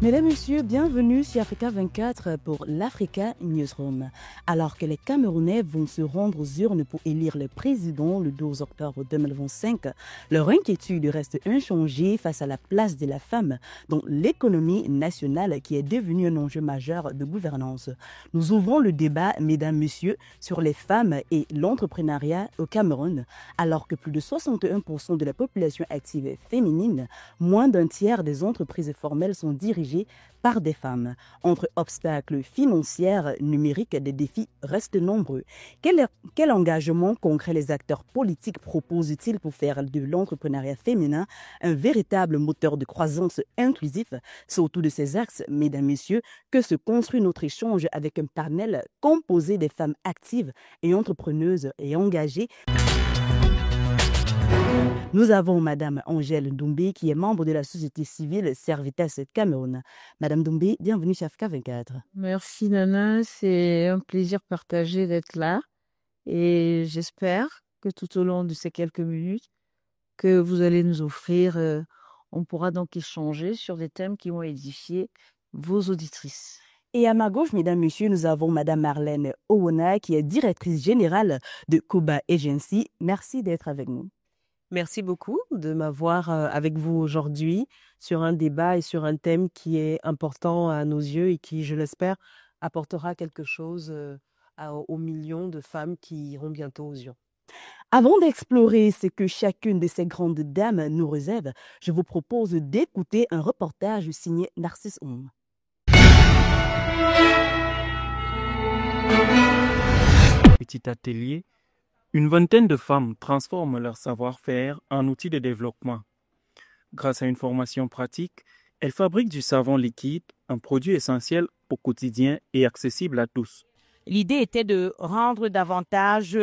Mesdames, Messieurs, bienvenue sur Africa 24 pour l'Africa Newsroom. Alors que les Camerounais vont se rendre aux urnes pour élire le président le 12 octobre 2025, leur inquiétude reste inchangée face à la place de la femme dans l'économie nationale qui est devenue un enjeu majeur de gouvernance. Nous ouvrons le débat, Mesdames, Messieurs, sur les femmes et l'entrepreneuriat au Cameroun. Alors que plus de 61% de la population active est féminine, moins d'un tiers des entreprises formelles sont dirigées par des femmes. Entre obstacles financiers, numériques, des défis restent nombreux. Quel engagement concret les acteurs politiques proposent-ils pour faire de l'entrepreneuriat féminin un véritable moteur de croissance inclusif? C'est autour de ces axes, mesdames, messieurs, que se construit notre échange avec un panel composé des femmes actives et entrepreneuses et engagées. Nous avons Madame Angèle Doumbé, qui est membre de la société civile Servitas Cameroun. Madame Doumbé, bienvenue chez Africa 24. Merci Nana, c'est un plaisir partagé d'être là et j'espère que tout au long de ces quelques minutes que vous allez nous offrir, on pourra donc échanger sur des thèmes qui vont édifier vos auditrices. Et à ma gauche, mesdames, messieurs, nous avons Madame Marlène Owona, qui est directrice générale de Kuba Agency. Merci d'être avec nous. Merci beaucoup de m'avoir avec vous aujourd'hui sur un débat et sur un thème qui est important à nos yeux et qui, je l'espère, apportera quelque chose aux millions de femmes qui iront bientôt aux urnes. Avant d'explorer ce que chacune de ces grandes dames nous réserve, je vous propose d'écouter un reportage signé Narcisse Oum. Petit atelier, une vingtaine de femmes transforment leur savoir-faire en outil de développement. Grâce à une formation pratique, elles fabriquent du savon liquide, un produit essentiel au quotidien et accessible à tous. L'idée était de rendre davantage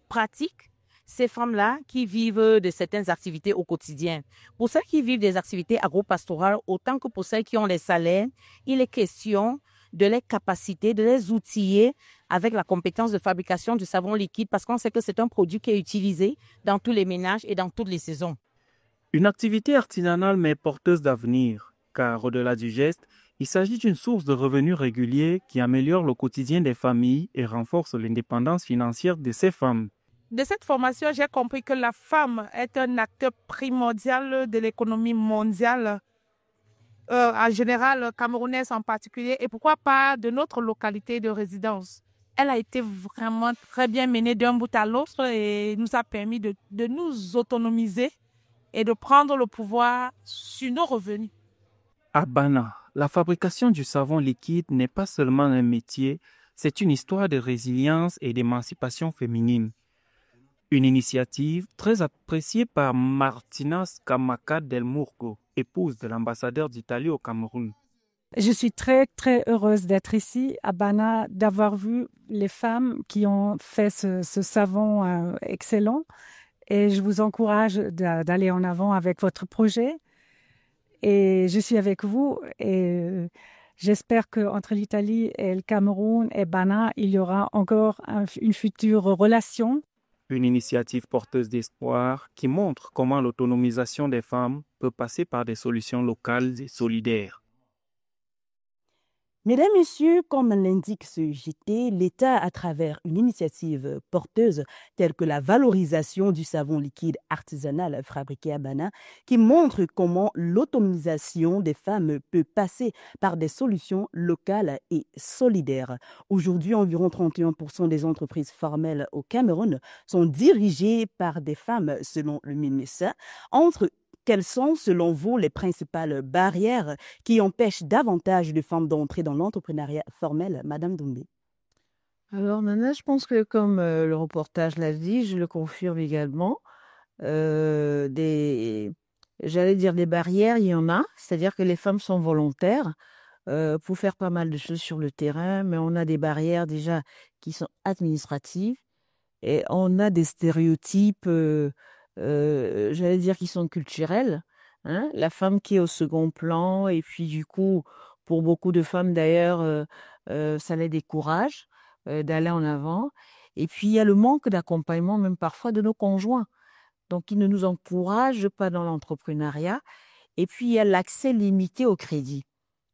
pratique ces femmes-là qui vivent de certaines activités au quotidien. Pour celles qui vivent des activités agro-pastorales, autant que pour celles qui ont les salaires, il est question de les capaciter, de les outiller avec la compétence de fabrication du savon liquide parce qu'on sait que c'est un produit qui est utilisé dans tous les ménages et dans toutes les saisons. Une activité artisanale mais porteuse d'avenir, car au-delà du geste, il s'agit d'une source de revenus réguliers qui améliore le quotidien des familles et renforce l'indépendance financière de ces femmes. De cette formation, j'ai compris que la femme est un acteur primordial de l'économie mondiale, en général camerounaise en particulier, et pourquoi pas de notre localité de résidence. Elle a été vraiment très bien menée d'un bout à l'autre et nous a permis de nous autonomiser et de prendre le pouvoir sur nos revenus. À Bana, la fabrication du savon liquide n'est pas seulement un métier, c'est une histoire de résilience et d'émancipation féminine. Une initiative très appréciée par Martina Scamacca del Murgo, épouse de l'ambassadeur d'Italie au Cameroun. Je suis très, très heureuse d'être ici à Bana, d'avoir vu les femmes qui ont fait ce savon excellent. Et je vous encourage d'aller en avant avec votre projet. Et je suis avec vous et j'espère qu'entre l'Italie et le Cameroun et Bana, il y aura encore une future relation. Une initiative porteuse d'espoir qui montre comment l'autonomisation des femmes peut passer par des solutions locales et solidaires. Mesdames, Messieurs, comme l'indique ce JT, l'État, à travers une initiative porteuse telle que la valorisation du savon liquide artisanal fabriqué à Bana, qui montre comment l'autonomisation des femmes peut passer par des solutions locales et solidaires. Aujourd'hui, environ 31% des entreprises formelles au Cameroun sont dirigées par des femmes, selon le MINUSA. Quelles sont, selon vous, les principales barrières qui empêchent davantage de femmes d'entrer dans l'entrepreneuriat formel, Madame Doumbé? Alors Nana, je pense que comme le reportage l'a dit, je le confirme également, des barrières, il y en a, c'est-à-dire que les femmes sont volontaires pour faire pas mal de choses sur le terrain, mais on a des barrières déjà qui sont administratives et on a des stéréotypes qui sont culturels, hein? La femme qui est au second plan, et puis du coup, pour beaucoup de femmes d'ailleurs, ça les décourage d'aller en avant. Et puis, il y a le manque d'accompagnement, même parfois, de nos conjoints. Donc, ils ne nous encouragent pas dans l'entrepreneuriat. Et puis, il y a l'accès limité au crédit.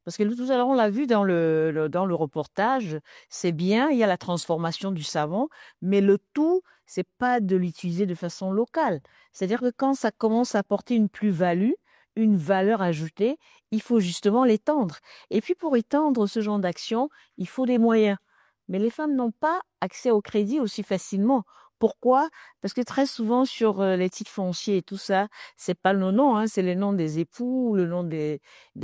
Parce que tout à l'heure, on l'a vu dans dans le reportage, c'est bien, il y a la transformation du savon, mais le tout, c'est pas de l'utiliser de façon locale. C'est-à-dire que quand ça commence à apporter une plus-value, une valeur ajoutée, il faut justement l'étendre. Et puis pour étendre ce genre d'action, il faut des moyens. Mais les femmes n'ont pas accès au crédit aussi facilement. Pourquoi? Parce que très souvent sur les titres fonciers et tout ça, c'est pas le nom, hein, c'est le nom des époux, le nom des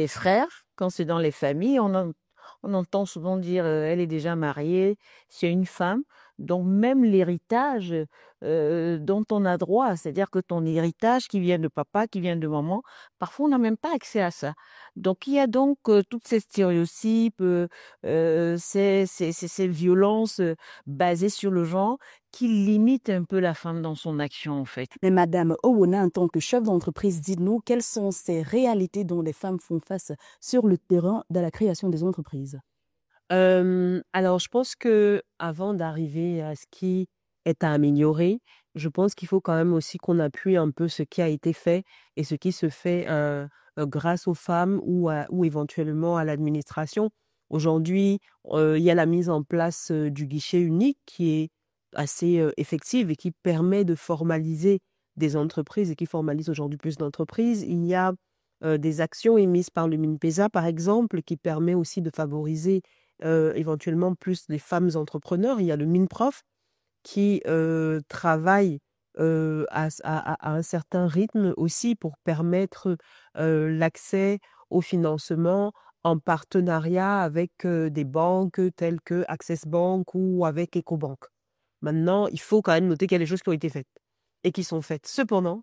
frères. Quand c'est dans les familles, on entend souvent dire elle est déjà mariée, c'est une femme. Donc même l'héritage dont on a droit, c'est-à-dire que ton héritage qui vient de papa, qui vient de maman, parfois on n'a même pas accès à ça. Donc il y a donc toutes ces stéréotypes, ces violences basées sur le genre qui limitent un peu la femme dans son action en fait. Mais Madame Owona, en tant que chef d'entreprise, dites-nous quelles sont ces réalités dont les femmes font face sur le terrain de la création des entreprises. Alors, je pense que avant d'arriver à ce qui est à améliorer, je pense qu'il faut quand même aussi qu'on appuie un peu ce qui a été fait et ce qui se fait grâce aux femmes ou éventuellement à l'administration. Aujourd'hui, il y a la mise en place du guichet unique qui est assez effective et qui permet de formaliser des entreprises et qui formalise aujourd'hui plus d'entreprises. Il y a des actions émises par le MINPESA, par exemple, qui permet aussi de favoriser éventuellement plus les femmes entrepreneurs. Il y a le MINPROF qui travaille à un certain rythme aussi pour permettre l'accès au financement en partenariat avec des banques telles que Access Bank ou avec EcoBank. Maintenant, il faut quand même noter qu'il y a des choses qui ont été faites et qui sont faites. Cependant,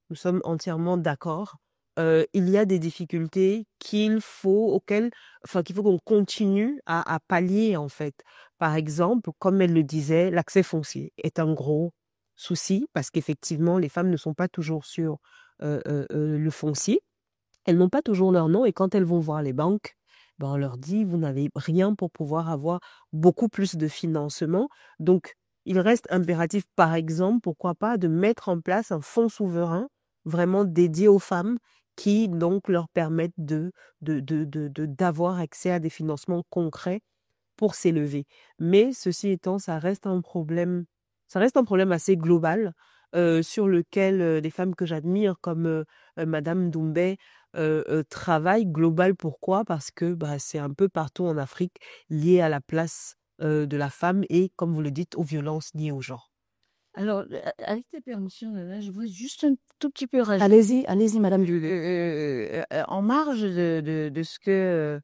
nous sommes entièrement d'accord. Il y a des difficultés qu'il faut qu'on continue à pallier, en fait. Par exemple, comme elle le disait, l'accès foncier est un gros souci parce qu'effectivement, les femmes ne sont pas toujours sur le foncier. Elles n'ont pas toujours leur nom et quand elles vont voir les banques, ben, on leur dit, vous n'avez rien pour pouvoir avoir beaucoup plus de financement. Donc, il reste impératif, par exemple, pourquoi pas, de mettre en place un fonds souverain vraiment dédié aux femmes qui donc leur permettent d'avoir accès à des financements concrets pour s'élever. Mais ceci étant, ça reste un problème assez global sur lequel des femmes que j'admire comme Madame Doumbé travaillent. Global, pourquoi? Parce que bah, c'est un peu partout en Afrique lié à la place de la femme et, comme vous le dites, aux violences liées au genre. Alors, avec tes permissions, là, je veux juste un tout petit peu rajouter. Allez-y, Madame. En marge de ce que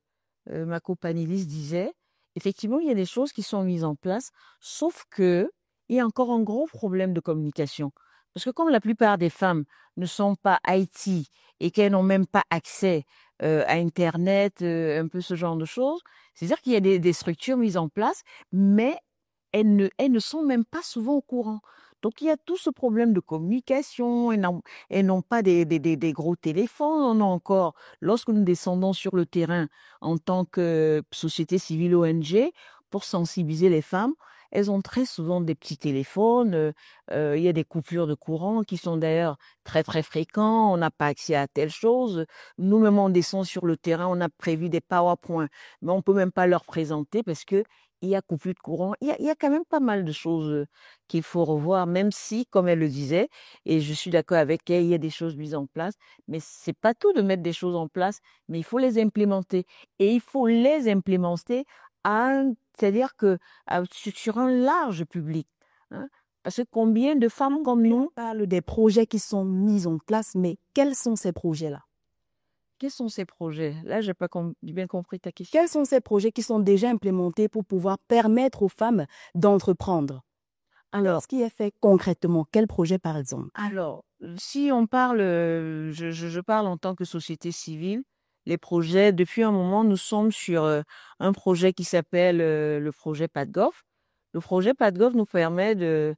ma copanéliste disait, effectivement, il y a des choses qui sont mises en place, sauf que il y a encore un gros problème de communication. Parce que comme la plupart des femmes ne sont pas IT et qu'elles n'ont même pas accès à Internet, un peu ce genre de choses, c'est-à-dire qu'il y a des structures mises en place, mais elles ne sont même pas souvent au courant. Donc, il y a tout ce problème de communication. Elles n'ont pas des gros téléphones. On a encore, lorsque nous descendons sur le terrain en tant que société civile ONG, pour sensibiliser les femmes, elles ont très souvent des petits téléphones. Il y a des coupures de courant qui sont d'ailleurs très, très fréquents. On n'a pas accès à telle chose. Nous-mêmes, on descend sur le terrain. On a prévu des PowerPoints, mais on peut même pas leur présenter parce que il y a coupure de courant. Il y a quand même pas mal de choses qu'il faut revoir, même si, comme elle le disait, et je suis d'accord avec elle, il y a des choses mises en place, mais c'est pas tout de mettre des choses en place, mais il faut les implémenter. Et il faut les implémenter c'est-à-dire que sur un large public. Hein. Parce que combien de femmes comme nous... On parle des projets qui sont mis en place, mais quels sont ces projets-là? Quels sont ces projets? Là, j'ai pas bien compris ta question. Quels sont ces projets qui sont déjà implémentés pour pouvoir permettre aux femmes d'entreprendre? Alors, ce qui est fait concrètement, quel projet par exemple? Alors, si on parle, je parle en tant que société civile, les projets, depuis un moment, nous sommes sur un projet qui s'appelle le projet PADGOV. Le projet PADGOV nous permet de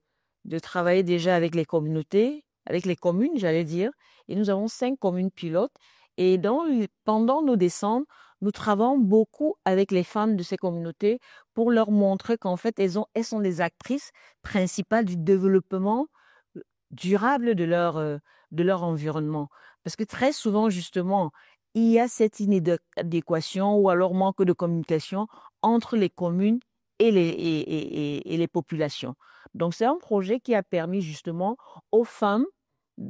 travailler déjà avec les communautés, avec les communes, j'allais dire, et nous avons 5 communes pilotes. Et pendant nos descentes, nous travaillons beaucoup avec les femmes de ces communautés pour leur montrer qu'en fait, elles sont des actrices principales du développement durable de leur environnement. Parce que très souvent, justement, il y a cette inadéquation ou alors manque de communication entre les communes et les populations. Donc, c'est un projet qui a permis justement aux femmes,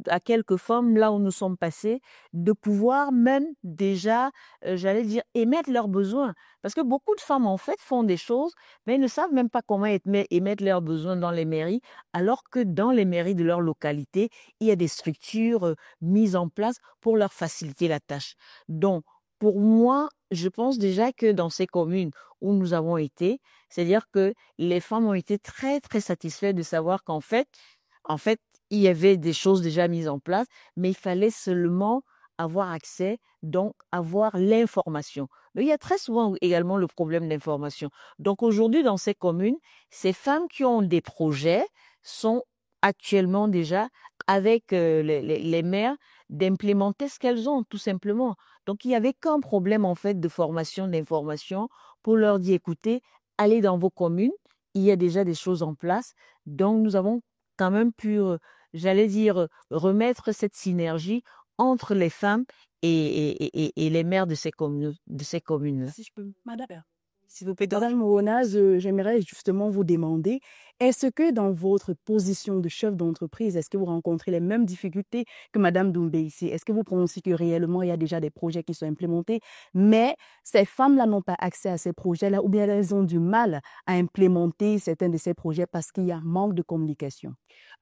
à quelques femmes, là où nous sommes passés, de pouvoir même déjà, j'allais dire, émettre leurs besoins. Parce que beaucoup de femmes, en fait, font des choses, mais elles ne savent même pas comment émettre leurs besoins dans les mairies, alors que dans les mairies de leur localité, il y a des structures mises en place pour leur faciliter la tâche. Donc, pour moi, je pense déjà que dans ces communes où nous avons été, c'est-à-dire que les femmes ont été très, très satisfaites de savoir qu'en fait, il y avait des choses déjà mises en place, mais il fallait seulement avoir accès, donc avoir l'information. Mais il y a très souvent également le problème d'information. Donc aujourd'hui, dans ces communes, ces femmes qui ont des projets sont actuellement déjà avec les maires d'implémenter ce qu'elles ont, tout simplement. Donc il n'y avait qu'un problème en fait de formation, d'information pour leur dire, écoutez, allez dans vos communes, il y a déjà des choses en place. Donc nous avons quand même pu j'allais dire, remettre cette synergie entre les femmes et les maires de ces communes-là. Si je peux, Madame. S'il vous plaît, Madame Morona, j'aimerais justement vous demander, est-ce que dans votre position de chef d'entreprise, est-ce que vous rencontrez les mêmes difficultés que Madame Doumbé ici? Est-ce que vous pensez que réellement il y a déjà des projets qui sont implémentés, mais ces femmes-là n'ont pas accès à ces projets-là ou bien elles ont du mal à implémenter certains de ces projets parce qu'il y a un manque de communication?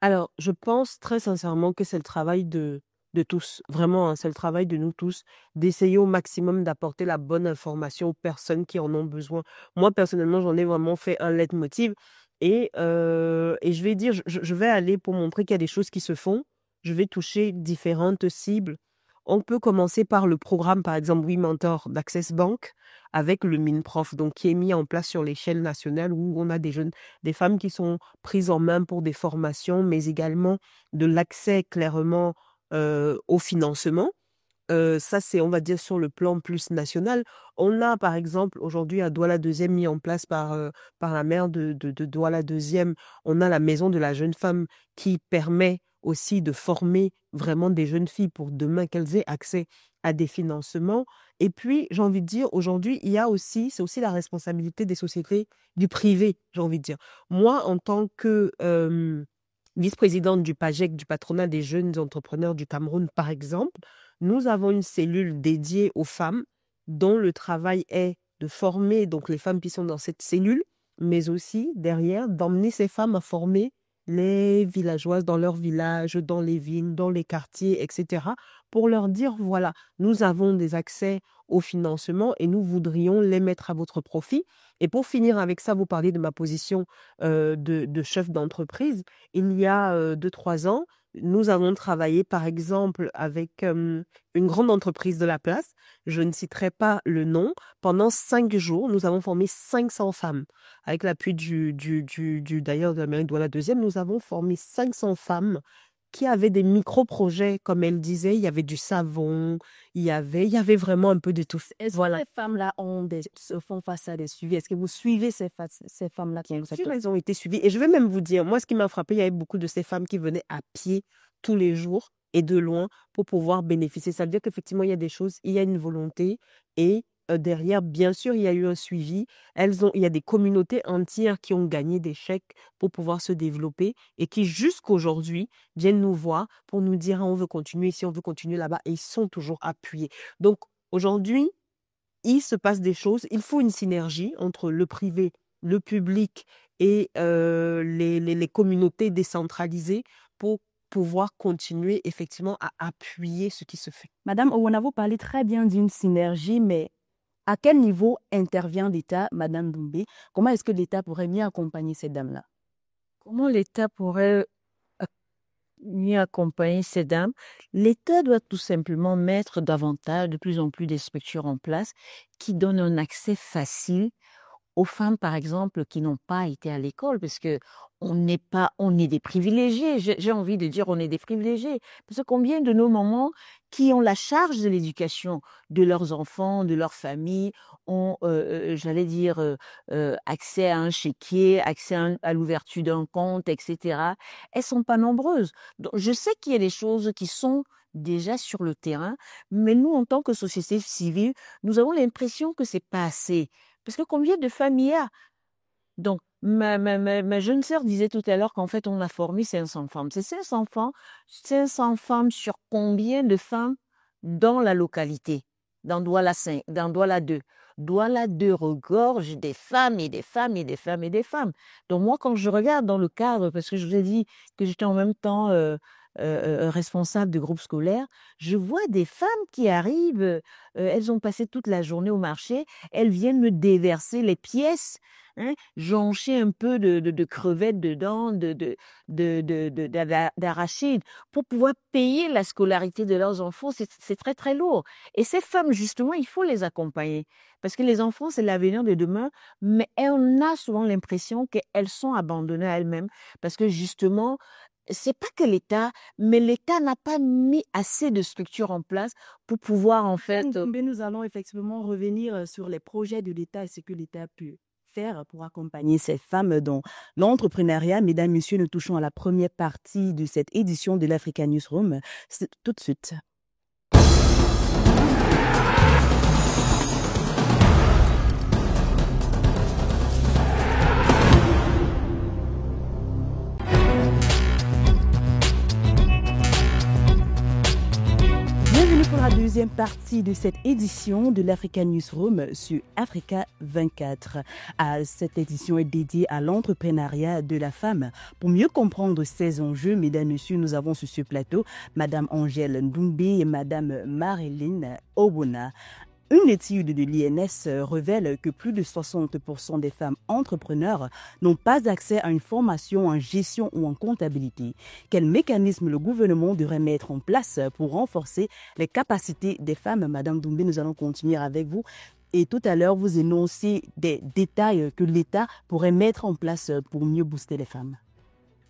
Alors, je pense très sincèrement que c'est le travail de tous, vraiment, hein, c'est le travail de nous tous, d'essayer au maximum d'apporter la bonne information aux personnes qui en ont besoin. Moi, personnellement, j'en ai vraiment fait un leitmotiv et je vais dire, je vais aller pour montrer qu'il y a des choses qui se font, je vais toucher différentes cibles. On peut commencer par le programme, par exemple, We Mentor d'Access Bank avec le MINPROF, donc qui est mis en place sur l'échelle nationale où on a des femmes qui sont prises en main pour des formations, mais également de l'accès clairement au financement. Ça, c'est, on va dire, sur le plan plus national. On a, par exemple, aujourd'hui, à Douala 2e, mis en place par la maire de Douala 2e, on a la maison de la jeune femme qui permet aussi de former vraiment des jeunes filles pour demain qu'elles aient accès à des financements. Et puis, j'ai envie de dire, aujourd'hui, c'est aussi la responsabilité des sociétés du privé, j'ai envie de dire. Moi, en tant que vice-présidente du PAJEC, du patronat des jeunes entrepreneurs du Cameroun, par exemple, nous avons une cellule dédiée aux femmes dont le travail est de former donc les femmes qui sont dans cette cellule, mais aussi derrière d'emmener ces femmes à former les villageoises dans leurs villages, dans les villes, dans les quartiers, etc., pour leur dire, voilà, nous avons des accès au financement et nous voudrions les mettre à votre profit. Et pour finir avec ça, vous parlez de ma position de chef d'entreprise. Il y a 2-3 ans, nous avons travaillé, par exemple, avec une grande entreprise de la place. Je ne citerai pas le nom. Pendant 5 jours, nous avons formé 500 femmes. Avec l'appui d'ailleurs de la mairie de Douala 2e, nous avons formé 500 femmes qui avaient des micro-projets, comme elle disait. Il y avait du savon, il y avait vraiment un peu de tout. Est-ce Voilà. que ces femmes-là se font face à des suivis? Est-ce que vous suivez ces femmes-là qui Elles ont été suivies. Et je vais même vous dire, moi, ce qui m'a frappé, il y avait beaucoup de ces femmes qui venaient à pied tous les jours et de loin pour pouvoir bénéficier. Ça veut dire qu'effectivement, il y a des choses, il y a une volonté et derrière, bien sûr, il y a eu un suivi. Il y a des communautés entières qui ont gagné des chèques pour pouvoir se développer et qui, jusqu'aujourd'hui, viennent nous voir pour nous dire, ah, on veut continuer ici, on veut continuer là-bas, et ils sont toujours appuyés. Donc, aujourd'hui, il se passe des choses. Il faut une synergie entre le privé, le public et les communautés décentralisées pour pouvoir continuer effectivement à appuyer ce qui se fait. Madame Owona, vous parlez très bien d'une synergie, mais à quel niveau intervient l'État, Madame Doumbé? Comment est-ce que l'État pourrait mieux accompagner ces dames-là? Comment l'État pourrait mieux accompagner ces dames? L'État doit tout simplement mettre davantage, de plus en plus, des structures en place qui donnent un accès facile aux femmes, par exemple, qui n'ont pas été à l'école, parce que on est des privilégiés. J'ai envie de dire, on est des privilégiés. Parce que combien de nos mamans qui ont la charge de l'éducation de leurs enfants, de leur famille, ont, j'allais dire, accès à un chéquier, accès à l'ouverture d'un compte, etc. Elles sont pas nombreuses. Donc, je sais qu'il y a des choses qui sont déjà sur le terrain, mais nous, en tant que société civile, nous avons l'impression que c'est pas assez. Parce que combien de femmes il y a? Donc, ma jeune sœur disait tout à l'heure qu'en fait, on a formé 500 femmes. C'est 500 femmes sur combien de femmes dans la localité, dans Douala 5, dans Douala 2. Douala 2 regorge des femmes et des femmes et des femmes et des femmes. Donc, moi, quand je regarde dans le cadre, parce que je vous ai dit que j'étais en même temps responsable de groupe scolaire, je vois des femmes qui arrivent, elles ont passé toute la journée au marché, elles viennent me déverser les pièces, hein, joncher un peu de crevettes dedans, d'arachides, pour pouvoir payer la scolarité de leurs enfants. C'est très, très lourd. Et ces femmes, justement, il faut les accompagner. Parce que les enfants, c'est l'avenir de demain, mais on a souvent l'impression qu'elles sont abandonnées à elles-mêmes. Parce que justement, c'est pas que l'État, mais l'État n'a pas mis assez de structures en place pour pouvoir, en fait, Mais nous allons effectivement revenir sur les projets de l'État et ce que l'État peut faire pour accompagner ces femmes dans l'entrepreneuriat. Mesdames, Messieurs, nous touchons à la première partie de cette édition de l'Africa Newsroom. C'est tout de suite. Bienvenue pour la deuxième partie de cette édition de l'Africa Newsroom sur Africa 24. Cette édition est dédiée à l'entrepreneuriat de la femme. Pour mieux comprendre ces enjeux, mesdames et messieurs, nous avons sur ce plateau Madame Angèle Ndoumbe et Madame Marilyn Obona. Une étude de l'INS révèle que plus de 60% des femmes entrepreneurs n'ont pas accès à une formation en gestion ou en comptabilité. Quel mécanisme le gouvernement devrait mettre en place pour renforcer les capacités des femmes? Madame Doumbé, nous allons continuer avec vous. Et tout à l'heure, vous énoncez des détails que l'État pourrait mettre en place pour mieux booster les femmes.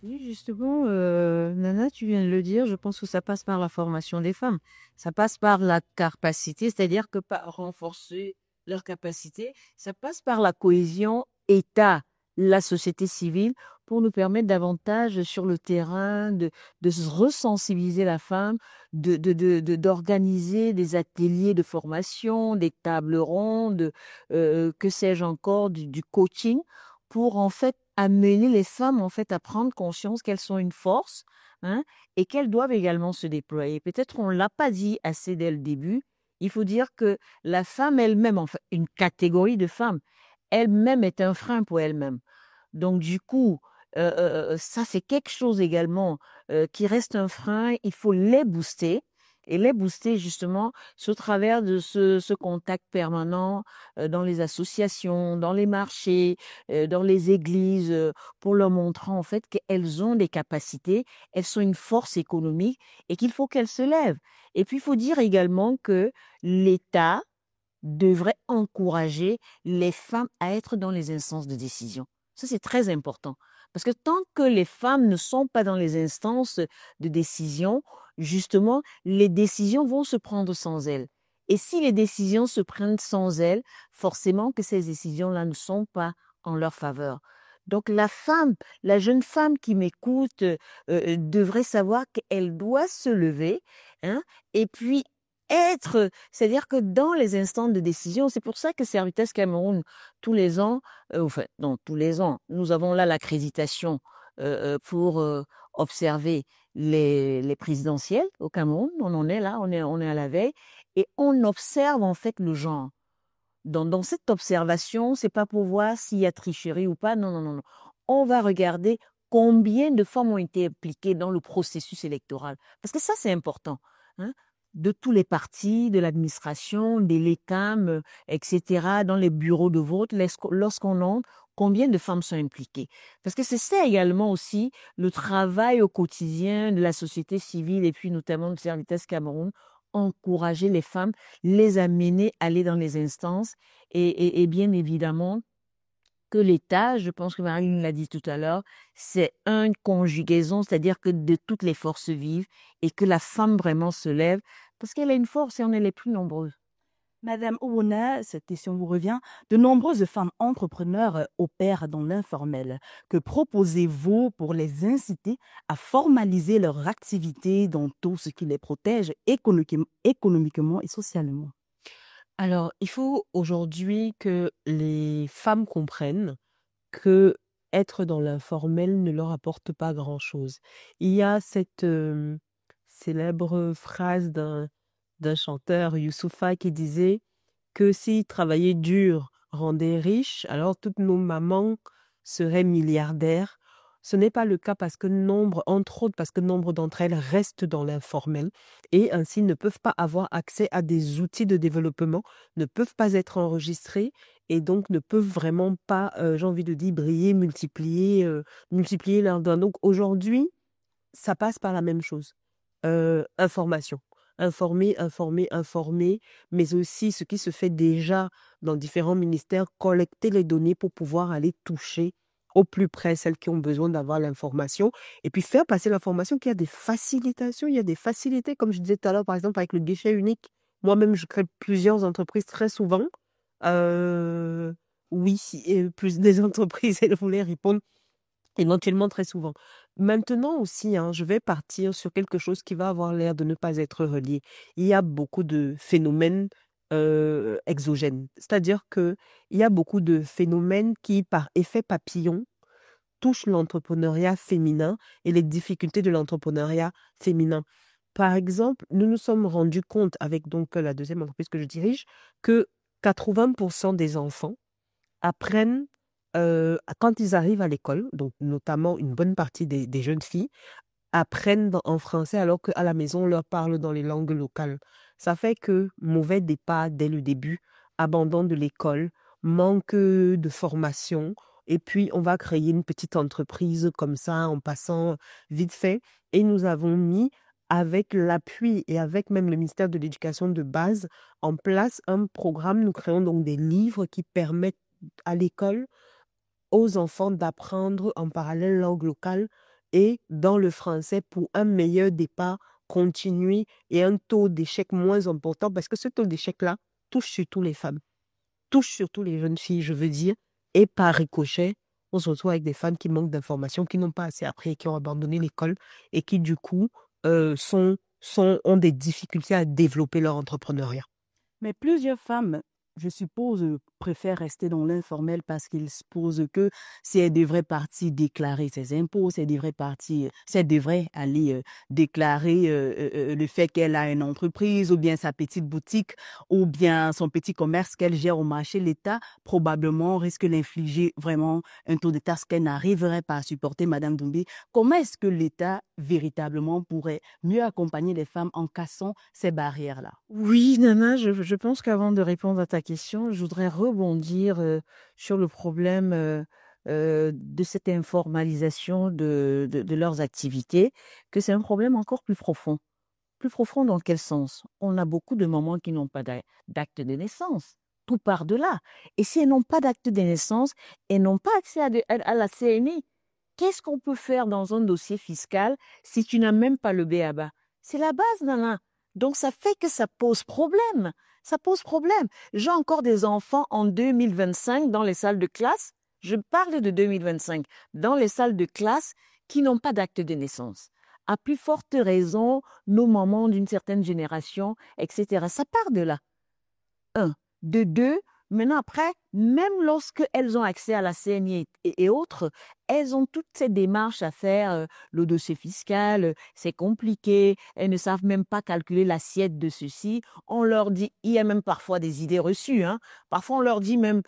Oui, justement, Nana, tu viens de le dire, je pense que ça passe par la formation des femmes. Ça passe par la capacité, c'est-à-dire que par renforcer leur capacité, ça passe par la cohésion État, la société civile, pour nous permettre davantage sur le terrain de resensibiliser la femme, d'organiser des ateliers de formation, des tables rondes, que sais-je encore, du coaching, pour en fait amener les femmes en fait à prendre conscience qu'elles sont une force, hein, et qu'elles doivent également se déployer. Peut-être on l'a pas dit assez dès le début. Il faut dire que la femme elle-même, enfin une catégorie de femmes, elle-même est un frein pour elle-même. Donc du coup, ça c'est quelque chose également qui reste un frein. Il faut les booster. Et les booster justement au travers de ce contact permanent dans les associations, dans les marchés, dans les églises, pour leur montrer en fait qu'elles ont des capacités, elles sont une force économique et qu'il faut qu'elles se lèvent. Et puis il faut dire également que l'État devrait encourager les femmes à être dans les instances de décision. Ça, c'est très important. Parce que tant que les femmes ne sont pas dans les instances de décision, justement, les décisions vont se prendre sans elles. Et si les décisions se prennent sans elles, forcément que ces décisions-là ne sont pas en leur faveur. Donc la femme, la jeune femme qui m'écoute devrait savoir qu'elle doit se lever, hein, et puis c'est-à-dire que dans les instants de décision, c'est pour ça que Servitas Cameroun, tous les ans, enfin, non, tous les ans, nous avons là l'accréditation pour observer les présidentielles au Cameroun. On en est là, on est à la veille, et on observe en fait le genre. Dans cette observation, c'est pas pour voir s'il y a tricherie ou pas, non, non, non, non. On va regarder combien de femmes ont été impliquées dans le processus électoral. Parce que ça, c'est important, hein, de tous les partis, de l'administration, des LECAM, etc., dans les bureaux de vote, lorsqu'on entre, combien de femmes sont impliquées. Parce que c'est ça également aussi le travail au quotidien de la société civile et puis notamment de Servitas Cameroun, encourager les femmes, les amener à aller dans les instances et bien évidemment que l'État, je pense que Marilyn l'a dit tout à l'heure, c'est une conjugaison, c'est-à-dire que de toutes les forces vives et que la femme vraiment se lève parce qu'elle a une force et on est les plus nombreuses. Madame Ouna, cette question vous revient. De nombreuses femmes entrepreneurs opèrent dans l'informel. Que proposez-vous pour les inciter à formaliser leur activité dans tout ce qui les protège économiquement et socialement? Alors, il faut aujourd'hui que les femmes comprennent que être dans l'informel ne leur apporte pas grand-chose. Il y a cette célèbre phrase d'un chanteur, Youssoupha, qui disait que si travailler dur rendait riche, alors toutes nos mamans seraient milliardaires. Ce n'est pas le cas parce que entre autres, parce que nombre d'entre elles restent dans l'informel et ainsi ne peuvent pas avoir accès à des outils de développement, ne peuvent pas être enregistrées et donc ne peuvent vraiment pas, j'ai envie de dire, briller, multiplier leurs dons. Donc aujourd'hui, ça passe par la même chose. Information. Informer, mais aussi ce qui se fait déjà dans différents ministères, collecter les données pour pouvoir aller toucher au plus près celles qui ont besoin d'avoir l'information et puis faire passer l'information qu'il y a des facilitations, il y a des facilités, comme je disais tout à l'heure, par exemple, avec le guichet unique. Moi-même, je crée plusieurs entreprises très souvent. Oui, et plus des entreprises, elles voulaient répondre éventuellement très souvent. Maintenant aussi, je vais partir sur quelque chose qui va avoir l'air de ne pas être relié. Il y a beaucoup de phénomènes exogènes. C'est-à-dire qu'il y a beaucoup de phénomènes qui, par effet papillon, touchent l'entrepreneuriat féminin et les difficultés de l'entrepreneuriat féminin. Par exemple, nous nous sommes rendus compte, avec donc la deuxième entreprise que je dirige, que 80% des enfants apprennent quand ils arrivent à l'école, donc notamment une bonne partie des jeunes filles, apprennent en français alors qu'à la maison, on leur parle dans les langues locales. Ça fait que mauvais départ dès le début, abandon de l'école, manque de formation, et puis on va créer une petite entreprise comme ça en passant vite fait. Et nous avons mis, avec l'appui et avec même le ministère de l'Éducation de base, en place un programme. Nous créons donc des livres qui permettent à l'école aux enfants d'apprendre en parallèle langue locale et dans le français pour un meilleur départ continu et un taux d'échec moins important parce que ce taux d'échec-là touche surtout les femmes, touche surtout les jeunes filles, je veux dire, et par ricochet, on se retrouve avec des femmes qui manquent d'informations, qui n'ont pas assez appris et qui ont abandonné l'école et qui du coup ont des difficultés à développer leur entrepreneuriat. Mais plusieurs femmes, je suppose, préfèrent rester dans l'informel parce qu'ils supposent que si elles devraient partir déclarer ses impôts, si elles devraient aller déclarer le fait qu'elle a une entreprise ou bien sa petite boutique ou bien son petit commerce qu'elle gère au marché, l'État probablement risque d'infliger vraiment un taux de taxe qu'elle n'arriverait pas à supporter, Madame Doumbé. Comment est-ce que l'État véritablement pourrait mieux accompagner les femmes en cassant ces barrières-là? Oui, Nana, je pense qu'avant de répondre à ta question, je voudrais rebondir sur le problème de cette informalisation de leurs activités, que c'est un problème encore plus profond. Plus profond dans quel sens? On a beaucoup de mamans qui n'ont pas d'acte de naissance. Tout part de là. Et si elles n'ont pas d'acte de naissance, elles n'ont pas accès à la CNI. Qu'est-ce qu'on peut faire dans un dossier fiscal si tu n'as même pas le B.A.B.A? C'est la base, Nana. Donc, ça fait que ça pose problème. Ça pose problème. J'ai encore des enfants en 2025 dans les salles de classe. Je parle de 2025. Dans les salles de classe qui n'ont pas d'acte de naissance. À plus forte raison, nos mamans d'une certaine génération, etc. Ça part de là. Un. De deux, maintenant après, même lorsqu'elles ont accès à la CNI et autres, elles ont toutes ces démarches à faire, le dossier fiscal, c'est compliqué, elles ne savent même pas calculer l'assiette de ceci. On leur dit, il y a même parfois des idées reçues, Parfois on leur dit même,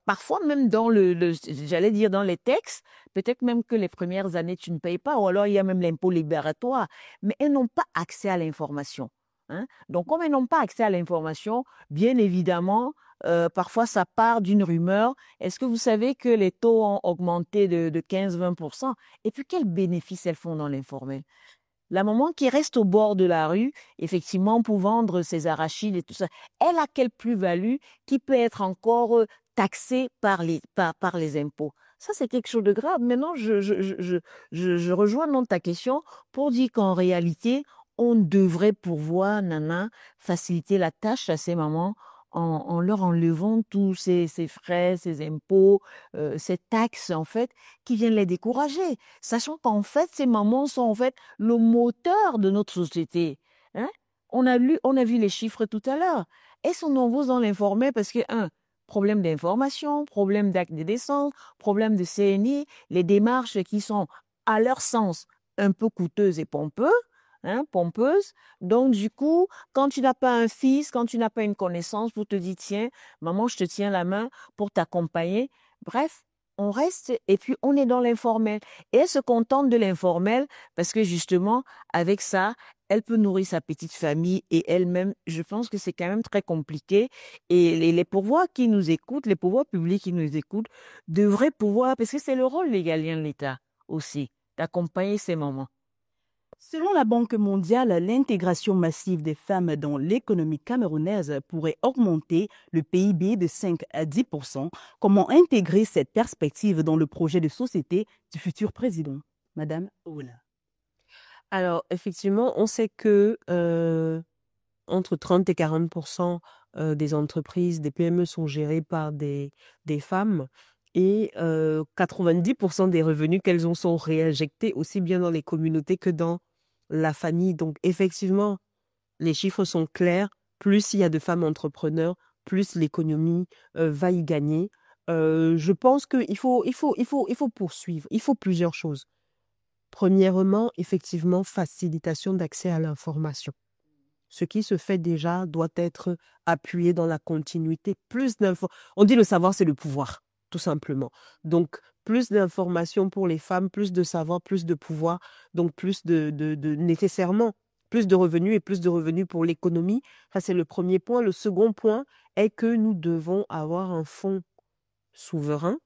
parfois même dans j'allais dire dans les textes, peut-être même que les premières années tu ne payes pas, ou alors il y a même l'impôt libératoire, mais elles n'ont pas accès à l'information. Donc, comme elles n'ont pas accès à l'information, bien évidemment, parfois ça part d'une rumeur. Est-ce que vous savez que les taux ont augmenté de 15-20%? Et puis, quels bénéfices elles font dans l'informel? La maman qui reste au bord de la rue, effectivement, pour vendre ses arachides et tout ça, elle a quelle plus-value qui peut être encore taxée par les impôts? Ça, c'est quelque chose de grave. Maintenant, je rejoins donc ta question pour dire qu'en réalité, on devrait pouvoir, Nana, faciliter la tâche à ces mamans en leur enlevant tous ces frais, ces impôts, ces taxes, en fait, qui viennent les décourager. Sachant qu'en fait, ces mamans sont en fait le moteur de notre société. Hein? On a vu les chiffres tout à l'heure. Elles sont nombreuses dans l'informel parce que, problème d'information, problème d'acte de décence, problème de CNI, les démarches qui sont, à leur sens, un peu coûteuses et pompeuses. Donc, du coup, quand tu n'as pas un fils, quand tu n'as pas une connaissance pour te dire, tiens, maman, je te tiens la main pour t'accompagner. Bref, on reste et puis on est dans l'informel. Et elle se contente de l'informel parce que justement, avec ça, elle peut nourrir sa petite famille et elle-même. Je pense que c'est quand même très compliqué. Et les pouvoirs qui nous écoutent, les pouvoirs publics qui nous écoutent, devraient pouvoir, parce que c'est le rôle légalien de l'État aussi, d'accompagner ces mamans. Selon la Banque mondiale, l'intégration massive des femmes dans l'économie camerounaise pourrait augmenter le PIB de 5 à 10%. Comment intégrer cette perspective dans le projet de société du futur président? Madame Ouna. Alors, effectivement, on sait que entre 30 et 40% des entreprises, des PME sont gérées par des femmes et 90% des revenus qu'elles ont sont réinjectés aussi bien dans les communautés que dans la famille. Donc, effectivement, les chiffres sont clairs. Plus il y a de femmes entrepreneurs, plus l'économie va y gagner. Je pense qu'il faut poursuivre. Il faut plusieurs choses. Premièrement, effectivement, facilitation d'accès à l'information. Ce qui se fait déjà doit être appuyé dans la continuité. On dit le savoir, c'est le pouvoir, tout simplement. Donc, plus d'informations pour les femmes, plus de savoir, plus de pouvoir, donc plus nécessairement, plus de revenus et plus de revenus pour l'économie. Ça, c'est le premier point. Le second point est que nous devons avoir un fonds souverain.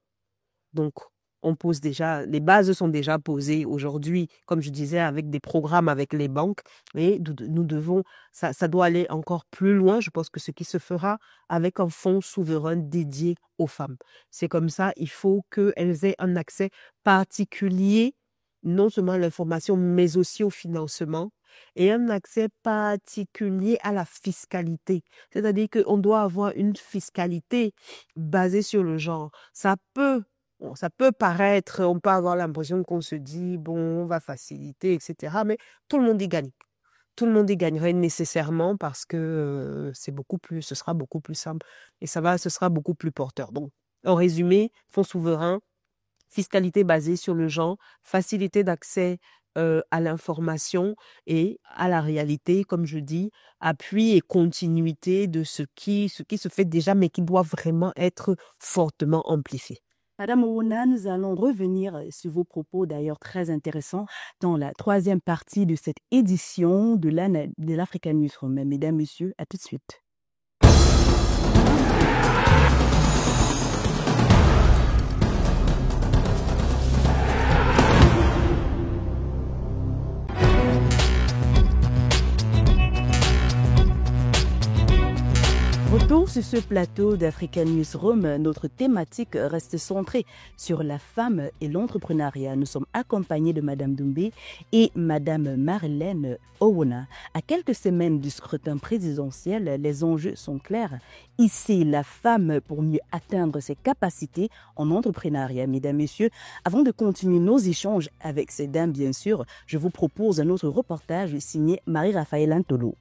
Donc, les bases sont déjà posées aujourd'hui, comme je disais, avec des programmes avec les banques. Et nous devons, ça doit aller encore plus loin. Je pense que ce qui se fera avec un fonds souverain dédié aux femmes. C'est comme ça, il faut qu'elles aient un accès particulier, non seulement à l'information, mais aussi au financement, et un accès particulier à la fiscalité. C'est-à-dire qu'on doit avoir une fiscalité basée sur le genre. Ça peut paraître, on peut avoir l'impression qu'on se dit, bon, on va faciliter, etc. Mais tout le monde y gagne. Tout le monde y gagnerait nécessairement parce que ce sera beaucoup plus simple et ce sera beaucoup plus porteur. Donc, en résumé, fonds souverain, fiscalité basée sur le genre, facilité d'accès à l'information et à la réalité, comme je dis, appui et continuité de ce qui se fait déjà, mais qui doit vraiment être fortement amplifié. Madame Ouna, nous allons revenir sur vos propos d'ailleurs très intéressants dans la troisième partie de cette édition de l'Africa Newsroom. Mesdames, Messieurs, à tout de suite. Retour sur ce plateau d'Africa Newsroom, notre thématique reste centrée sur la femme et l'entrepreneuriat. Nous sommes accompagnés de Madame Doumbé et Madame Marlène Ouna. À quelques semaines du scrutin présidentiel, les enjeux sont clairs. Ici, la femme pour mieux atteindre ses capacités en entrepreneuriat. Mesdames, Messieurs, avant de continuer nos échanges avec ces dames, bien sûr, je vous propose un autre reportage signé Marie-Raphaël Antolo.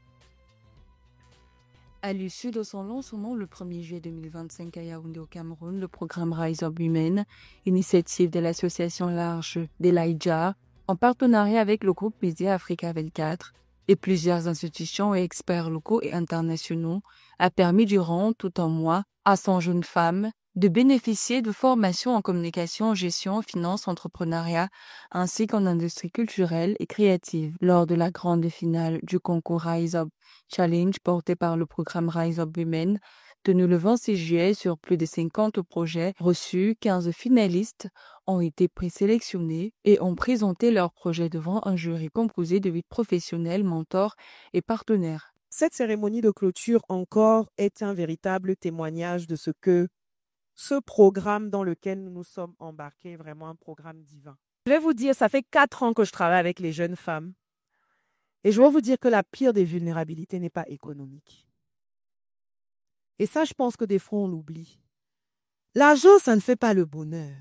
À l'issue de son lancement le 1er juillet 2025 à Yaoundé au Cameroun, le programme Rise Up Women, initiative de l'association large d'Elijah, en partenariat avec le groupe Média Africa 24 et plusieurs institutions et experts locaux et internationaux, a permis durant tout un mois à 100 jeunes femmes de bénéficier de formations en communication, gestion, finance, entrepreneuriat, ainsi qu'en industrie culturelle et créative. Lors de la grande finale du concours Rise Up Challenge porté par le programme Rise Up Women, tenu le 26 juillet sur plus de 50 projets reçus, 15 finalistes ont été présélectionnés et ont présenté leurs projets devant un jury composé de 8 professionnels, mentors et partenaires. Cette cérémonie de clôture encore est un véritable témoignage de ce que ce programme dans lequel nous nous sommes embarqués est vraiment un programme divin. Je vais vous dire, ça fait 4 ans que je travaille avec les jeunes femmes. Et je vais vous dire que la pire des vulnérabilités n'est pas économique. Et ça, je pense que des fois, on l'oublie. L'argent, ça ne fait pas le bonheur.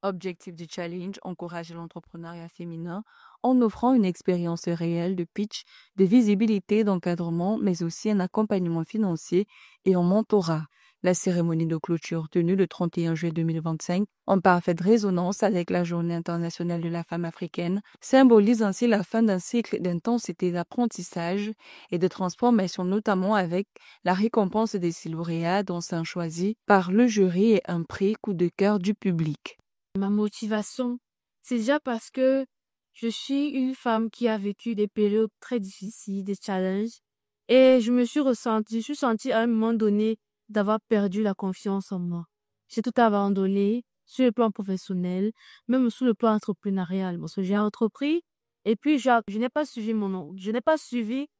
Objectif du challenge, encourager l'entrepreneuriat féminin en offrant une expérience réelle de pitch, de visibilité, d'encadrement, mais aussi un accompagnement financier et en mentorat. La cérémonie de clôture tenue le 31 juillet 2025, en parfaite résonance avec la Journée internationale de la femme africaine, symbolise ainsi la fin d'un cycle d'intensité d'apprentissage et de transformation, notamment avec la récompense des 6 lauréats dont 5 choisis par le jury et un prix coup de cœur du public. Ma motivation, c'est déjà parce que je suis une femme qui a vécu des périodes très difficiles, des challenges, et je suis sentie à un moment donné d'avoir perdu la confiance en moi. J'ai tout abandonné sur le plan professionnel, même sur le plan entrepreneurial, parce que j'ai entrepris et puis je n'ai pas suivi mon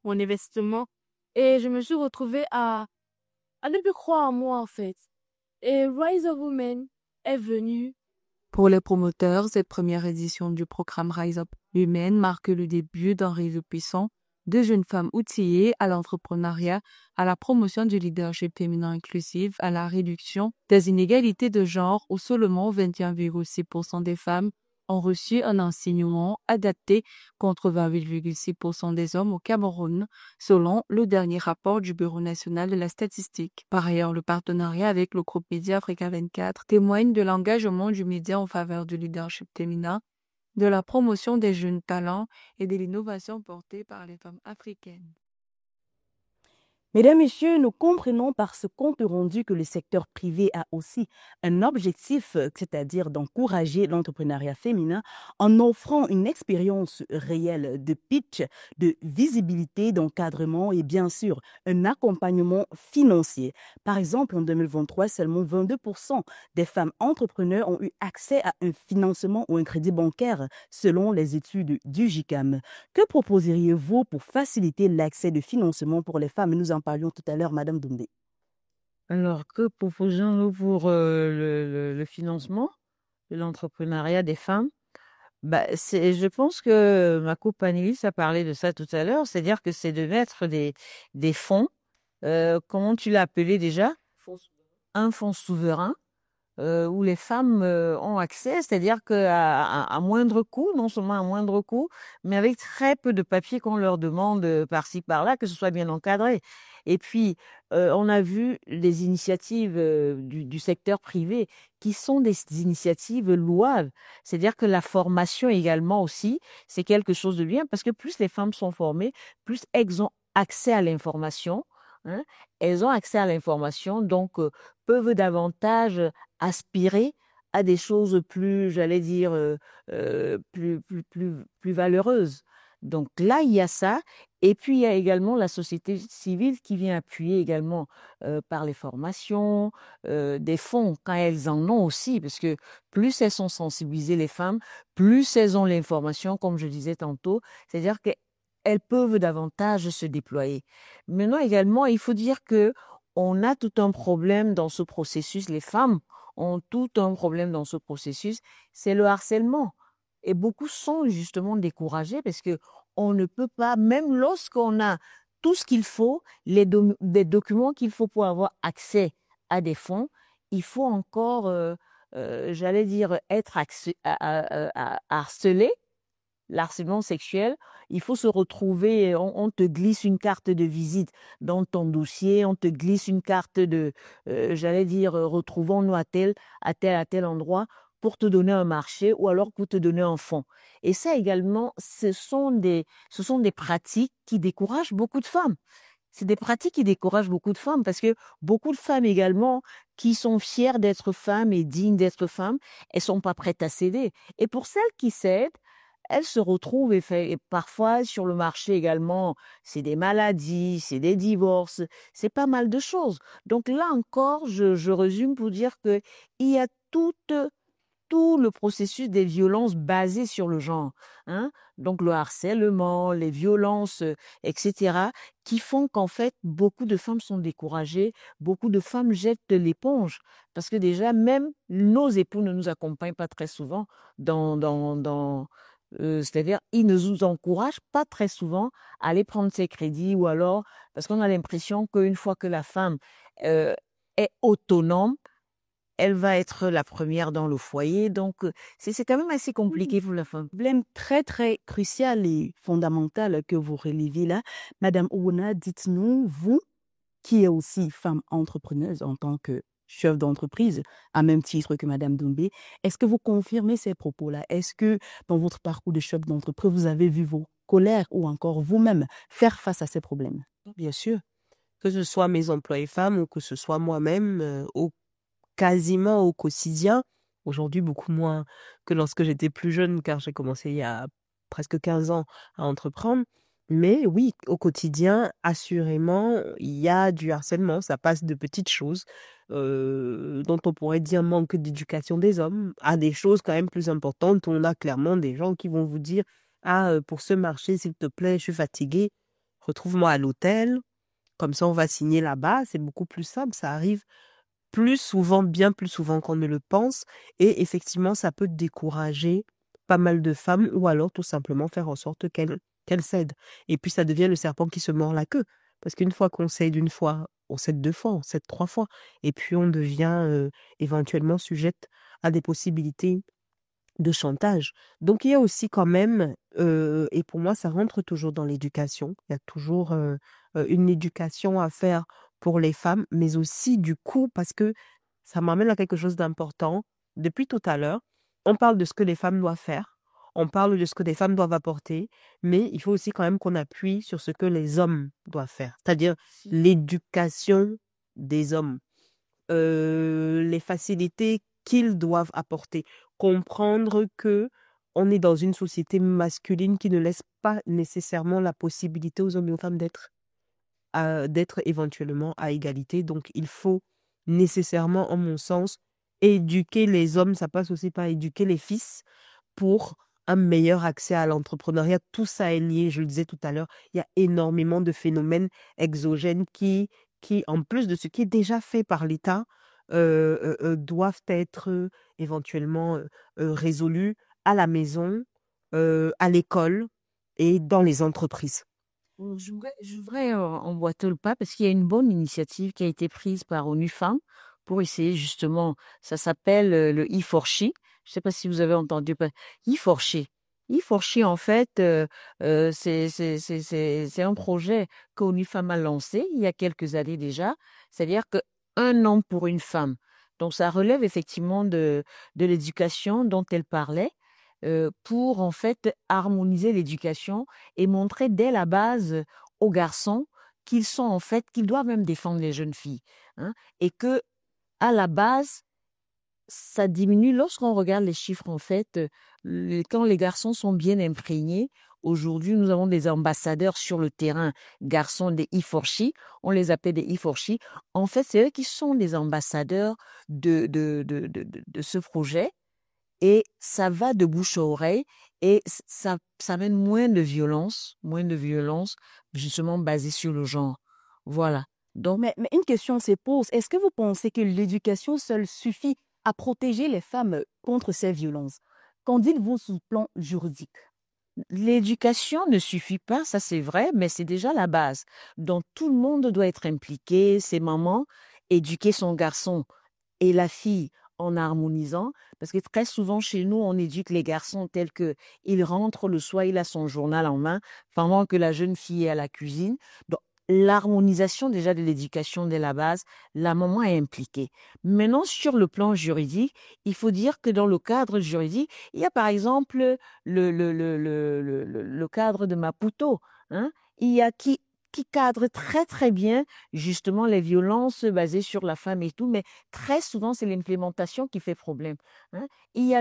investissement et je me suis retrouvée à ne plus croire en moi en fait. Et Rise of Women est venu. Pour les promoteurs, cette première édition du programme Rise Up Women marque le début d'un réseau puissant de jeunes femmes outillées à l'entrepreneuriat, à la promotion du leadership féminin inclusif, à la réduction des inégalités de genre où seulement 21,6% des femmes ont reçu un enseignement adapté contre 28,6% des hommes au Cameroun, selon le dernier rapport du Bureau national de la statistique. Par ailleurs, le partenariat avec le groupe Média Africa 24 témoigne de l'engagement du média en faveur du leadership féminin, de la promotion des jeunes talents et de l'innovation portée par les femmes africaines. Mesdames, Messieurs, nous comprenons par ce compte rendu que le secteur privé a aussi un objectif, c'est-à-dire d'encourager l'entrepreneuriat féminin en offrant une expérience réelle de pitch, de visibilité, d'encadrement et bien sûr un accompagnement financier. Par exemple, en 2023, seulement 22% des femmes entrepreneurs ont eu accès à un financement ou un crédit bancaire selon les études du GICAM. Que proposeriez-vous pour faciliter l'accès de financement pour les femmes? Nous en parlions tout à l'heure, Madame Doumbé. Alors, que proposons-nous pour le financement de l'entrepreneuriat des femmes? Je pense que ma co-panéliste a parlé de ça tout à l'heure, c'est-à-dire que c'est de mettre des fonds, comment tu l'as appelé déjà? Un fonds souverain où les femmes ont accès, c'est-à-dire qu'à moindre coût, non seulement à moindre coût, mais avec très peu de papiers qu'on leur demande par-ci, par-là, que ce soit bien encadré. Et puis, on a vu les initiatives du secteur privé qui sont des initiatives louables. C'est-à-dire que la formation également aussi, c'est quelque chose de bien parce que plus les femmes sont formées, plus elles ont accès à l'information. Hein, elles ont accès à l'information, donc peuvent davantage aspirer à des choses plus, j'allais dire, plus valeureuses. Donc là, il y a ça. Et puis, il y a également la société civile qui vient appuyer également par les formations, des fonds, quand elles en ont aussi, parce que plus elles sont sensibilisées, les femmes, plus elles ont l'information, comme je disais tantôt, c'est-à-dire qu'elles peuvent davantage se déployer. Maintenant également, il faut dire que on a tout un problème dans ce processus, les femmes ont tout un problème dans ce processus, c'est le harcèlement. Et beaucoup sont justement découragés parce que on ne peut pas, même lorsqu'on a tout ce qu'il faut, des documents qu'il faut pour avoir accès à des fonds, il faut encore, j'allais dire, être harcelé, l'harcèlement sexuel, il faut se retrouver, on te glisse une carte de visite dans ton dossier, on te glisse une carte de, j'allais dire, retrouvons-nous à tel endroit pour te donner un marché ou alors pour te donner un fonds. Et ça également, ce sont des pratiques qui découragent beaucoup de femmes. C'est des pratiques qui découragent beaucoup de femmes parce que beaucoup de femmes également qui sont fières d'être femmes et dignes d'être femmes, elles sont pas prêtes à céder. Et pour celles qui cèdent, elles se retrouvent et parfois sur le marché également, c'est des maladies, c'est des divorces, c'est pas mal de choses. Donc là encore, je résume pour dire que il y a tout le processus des violences basées sur le genre, hein. Donc le harcèlement, les violences, etc., qui font qu'en fait, beaucoup de femmes sont découragées, beaucoup de femmes jettent l'éponge, parce que déjà, même nos époux ne nous accompagnent pas très souvent dans C'est-à-dire, ils ne nous encouragent pas très souvent à aller prendre ses crédits ou alors, parce qu'on a l'impression qu'une fois que la femme est autonome, elle va être la première dans le foyer. Donc, c'est quand même assez compliqué pour la femme. Problème très, très crucial et fondamental que vous relevez là. Madame Ouna, dites-nous, vous, qui est aussi femme entrepreneuse en tant que chef d'entreprise, à même titre que Madame Doumbé, est-ce que vous confirmez ces propos-là? Est-ce que dans votre parcours de chef d'entreprise, vous avez vu vos colères ou encore vous-même faire face à ces problèmes? Bien sûr, que ce soit mes employés femmes ou que ce soit moi-même, quasiment au quotidien. Aujourd'hui, beaucoup moins que lorsque j'étais plus jeune, car j'ai commencé il y a presque 15 ans à entreprendre. Mais oui, au quotidien, assurément, il y a du harcèlement. Ça passe de petites choses dont on pourrait dire manque d'éducation des hommes à des choses quand même plus importantes. On a clairement des gens qui vont vous dire « Ah, pour ce marché, s'il te plaît, je suis fatiguée, retrouve-moi à l'hôtel. Comme ça, on va signer là-bas. » C'est beaucoup plus simple. Ça arrive plus souvent, bien plus souvent qu'on ne le pense. Et effectivement, ça peut décourager pas mal de femmes ou alors tout simplement faire en sorte qu'elles cèdent. Et puis, ça devient le serpent qui se mord la queue. Parce qu'une fois qu'on cède une fois, on cède 2 fois, on cède 3 fois. Et puis, on devient éventuellement sujette à des possibilités de chantage. Donc, il y a aussi quand même, et pour moi, ça rentre toujours dans l'éducation. Il y a toujours une éducation à faire pour les femmes, mais aussi du coup, parce que ça m'amène à quelque chose d'important. Depuis tout à l'heure, on parle de ce que les femmes doivent faire, on parle de ce que les femmes doivent apporter, mais il faut aussi quand même qu'on appuie sur ce que les hommes doivent faire, c'est-à-dire l'éducation des hommes, les facilités qu'ils doivent apporter, comprendre que on est dans une société masculine qui ne laisse pas nécessairement la possibilité aux hommes et aux femmes d'être éventuellement à égalité. Donc, il faut nécessairement, en mon sens, éduquer les hommes. Ça passe aussi par éduquer les fils pour un meilleur accès à l'entrepreneuriat. Tout ça est lié, je le disais tout à l'heure. Il y a énormément de phénomènes exogènes qui en plus de ce qui est déjà fait par l'État, doivent être éventuellement résolus à la maison, à l'école et dans les entreprises. Je voudrais emboîter le pas parce qu'il y a une bonne initiative qui a été prise par ONU Femmes pour essayer justement, ça s'appelle le E4She. Je ne sais pas si vous avez entendu parler. E4She. E4She, en fait, c'est un projet qu'ONU Femmes a lancé il y a quelques années déjà. C'est-à-dire qu'un an pour une femme. Donc, ça relève effectivement de l'éducation dont elle parlait pour en fait harmoniser l'éducation et montrer dès la base aux garçons qu'ils sont en fait, qu'ils doivent même défendre les jeunes filles, hein, et que à la base, ça diminue lorsqu'on regarde les chiffres en fait, quand les garçons sont bien imprégnés. Aujourd'hui, nous avons des ambassadeurs sur le terrain, garçons des E4She, on les appelle des E4She. En fait, c'est eux qui sont les ambassadeurs de ce projet. Et ça va de bouche à oreille et ça amène moins de violence, justement basée sur le genre. Voilà. Donc, Mais une question se pose, est-ce que vous pensez que l'éducation seule suffit à protéger les femmes contre ces violences? Qu'en dites-vous sur le plan juridique? l'éducation ne suffit pas, ça c'est vrai, mais c'est déjà la base. Donc, tout le monde doit être impliqué, ses mamans, éduquer son garçon et la fille en harmonisant, parce que très souvent chez nous, on éduque les garçons tels que il rentre le soir, il a son journal en main, pendant que la jeune fille est à la cuisine. Donc, l'harmonisation déjà de l'éducation dès la base, la maman est impliquée. Maintenant, sur le plan juridique, il faut dire que dans le cadre juridique, il y a par exemple le cadre de Maputo, hein, il y a qui cadre très très bien justement les violences basées sur la femme et tout, mais très souvent c'est l'implémentation qui fait problème, hein. Il y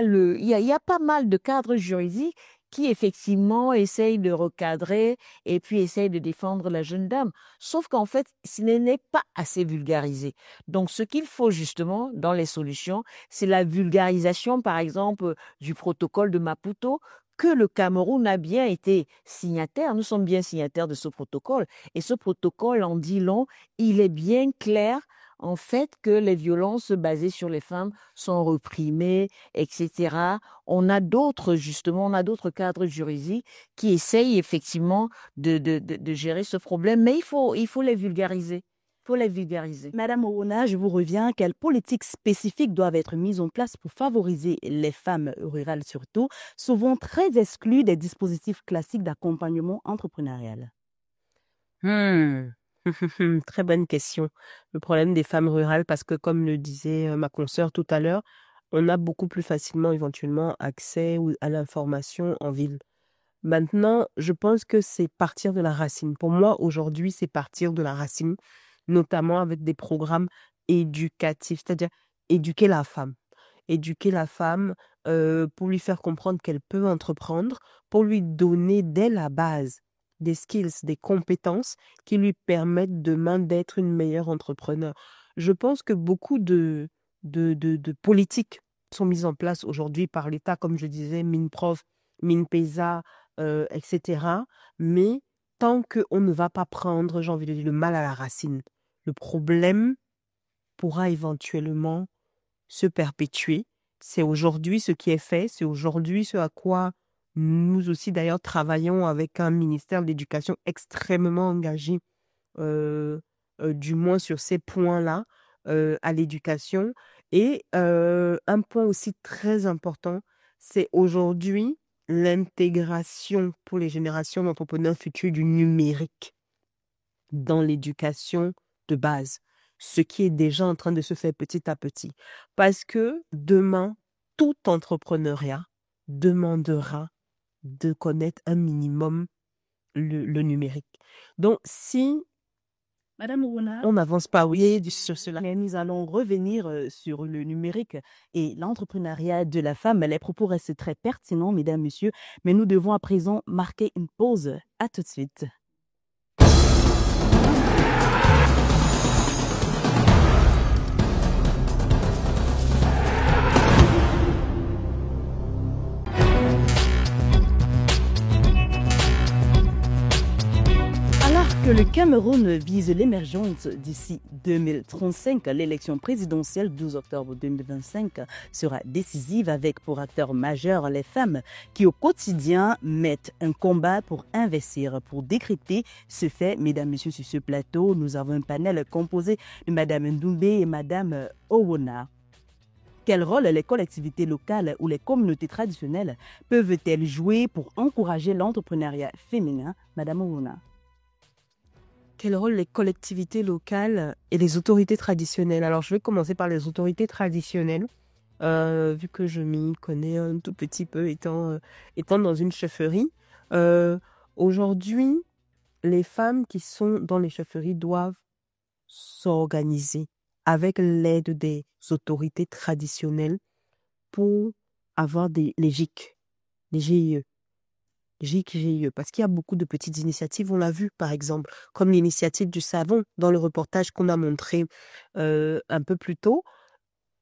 a pas mal de cadres juridiques qui effectivement essayent de recadrer et puis essayent de défendre la jeune dame. Sauf qu'en fait, ce n'est pas assez vulgarisé. Donc, ce qu'il faut justement dans les solutions, c'est la vulgarisation, par exemple, du protocole de Maputo, que le Cameroun a bien été signataire. Nous sommes bien signataires de ce protocole. Et ce protocole, en dit long, il est bien clair en fait, que les violences basées sur les femmes sont reprimées, etc. Justement, on a d'autres cadres juridiques qui essayent effectivement de gérer ce problème, mais il faut les vulgariser. Faut les vulgariser. Madame Owona, je vous reviens. Quelles politiques spécifiques doivent être mises en place pour favoriser les femmes rurales surtout, souvent très exclues des dispositifs classiques d'accompagnement entrepreneurial? Très bonne question. Le problème des femmes rurales, parce que comme le disait ma consoeur tout à l'heure, on a beaucoup plus facilement éventuellement accès à l'information en ville. Maintenant, je pense que c'est partir de la racine. Pour moi, aujourd'hui, c'est partir de la racine, notamment avec des programmes éducatifs, c'est-à-dire éduquer la femme. Éduquer la femme pour lui faire comprendre qu'elle peut entreprendre, pour lui donner dès la base des skills, des compétences qui lui permettent demain d'être une meilleure entrepreneur. Je pense que beaucoup de politiques sont mises en place aujourd'hui par l'État, comme je disais, MINPROF, MINPESA, etc. Mais tant qu'on ne va pas prendre, j'ai envie de dire, le mal à la racine, le problème pourra éventuellement se perpétuer. C'est aujourd'hui ce qui est fait, c'est aujourd'hui ce à quoi nous aussi d'ailleurs travaillons avec un ministère de l'Éducation extrêmement engagé, du moins sur ces points-là, à l'éducation. Et un point aussi très important, c'est aujourd'hui l'intégration pour les générations d'entrepreneurs futurs du numérique dans l'éducation de base, ce qui est déjà en train de se faire petit à petit. Parce que demain, tout entrepreneuriat demandera de connaître un minimum le numérique. Donc, si Madame Owona, on n'avance pas, oui, sur cela. mais nous allons revenir sur le numérique et l'entrepreneuriat de la femme. Les propos restent très pertinents, mesdames, messieurs, mais nous devons à présent marquer une pause. À tout de suite. Que le Cameroun vise l'émergence d'ici 2035, l'élection présidentielle 12 octobre 2025 sera décisive avec pour acteurs majeurs les femmes qui au quotidien mettent un combat pour investir. Pour décrypter ce fait, mesdames, messieurs, sur ce plateau, nous avons un panel composé de Madame Ndoumbe et Madame Owona. Quel rôle les collectivités locales ou les communautés traditionnelles peuvent-elles jouer pour encourager l'entrepreneuriat féminin? Madame Owona. Quel rôle les collectivités locales et les autorités traditionnelles? Alors, je vais commencer par les autorités traditionnelles, vu que je m'y connais un tout petit peu étant dans une chefferie. Aujourd'hui, les femmes qui sont dans les chefferies doivent s'organiser avec l'aide des autorités traditionnelles pour avoir les GIC, les GIE. GIE, parce qu'il y a beaucoup de petites initiatives, on l'a vu par exemple, comme l'initiative du savon dans le reportage qu'on a montré un peu plus tôt.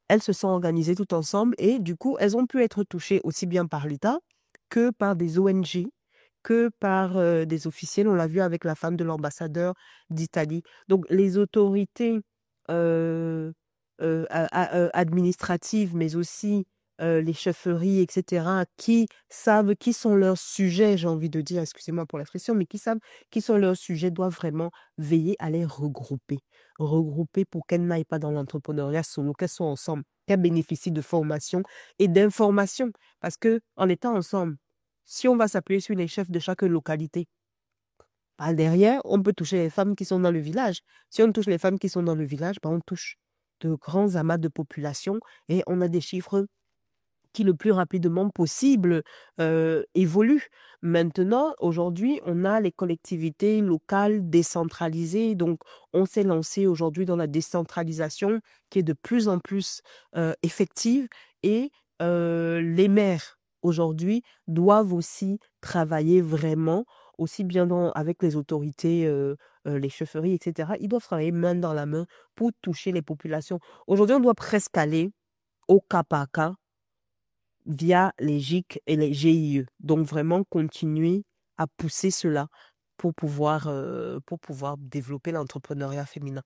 Elles se sont organisées toutes ensemble et du coup, elles ont pu être touchées aussi bien par l'État que par des ONG, que par des officiels. On l'a vu avec la femme de l'ambassadeur d'Italie. Donc les autorités administratives, mais aussi les chefferies, etc., qui savent qui sont leurs sujets, j'ai envie de dire, excusez-moi pour l'expression, mais qui savent qui sont leurs sujets, doivent vraiment veiller à les regrouper. Regrouper pour qu'elles n'aillent pas dans l'entrepreneuriat solo, qu'elles soient ensemble, qu'elles bénéficient de formation et d'information. Parce que en étant ensemble, si on va s'appuyer sur les chefs de chaque localité, par derrière, on peut toucher les femmes qui sont dans le village. Si on touche les femmes qui sont dans le village, on touche de grands amas de population et on a des chiffres qui le plus rapidement possible évoluent. Maintenant, aujourd'hui, on a les collectivités locales décentralisées. Donc, on s'est lancé aujourd'hui dans la décentralisation qui est de plus en plus effective. Et les maires, aujourd'hui, doivent aussi travailler vraiment, aussi bien avec les autorités, les chefferies, etc. Ils doivent travailler main dans la main pour toucher les populations. Aujourd'hui, on doit presque aller au cas par cas, via les GIC et les GIE. Donc, vraiment continuer à pousser cela pour pouvoir développer l'entrepreneuriat féminin.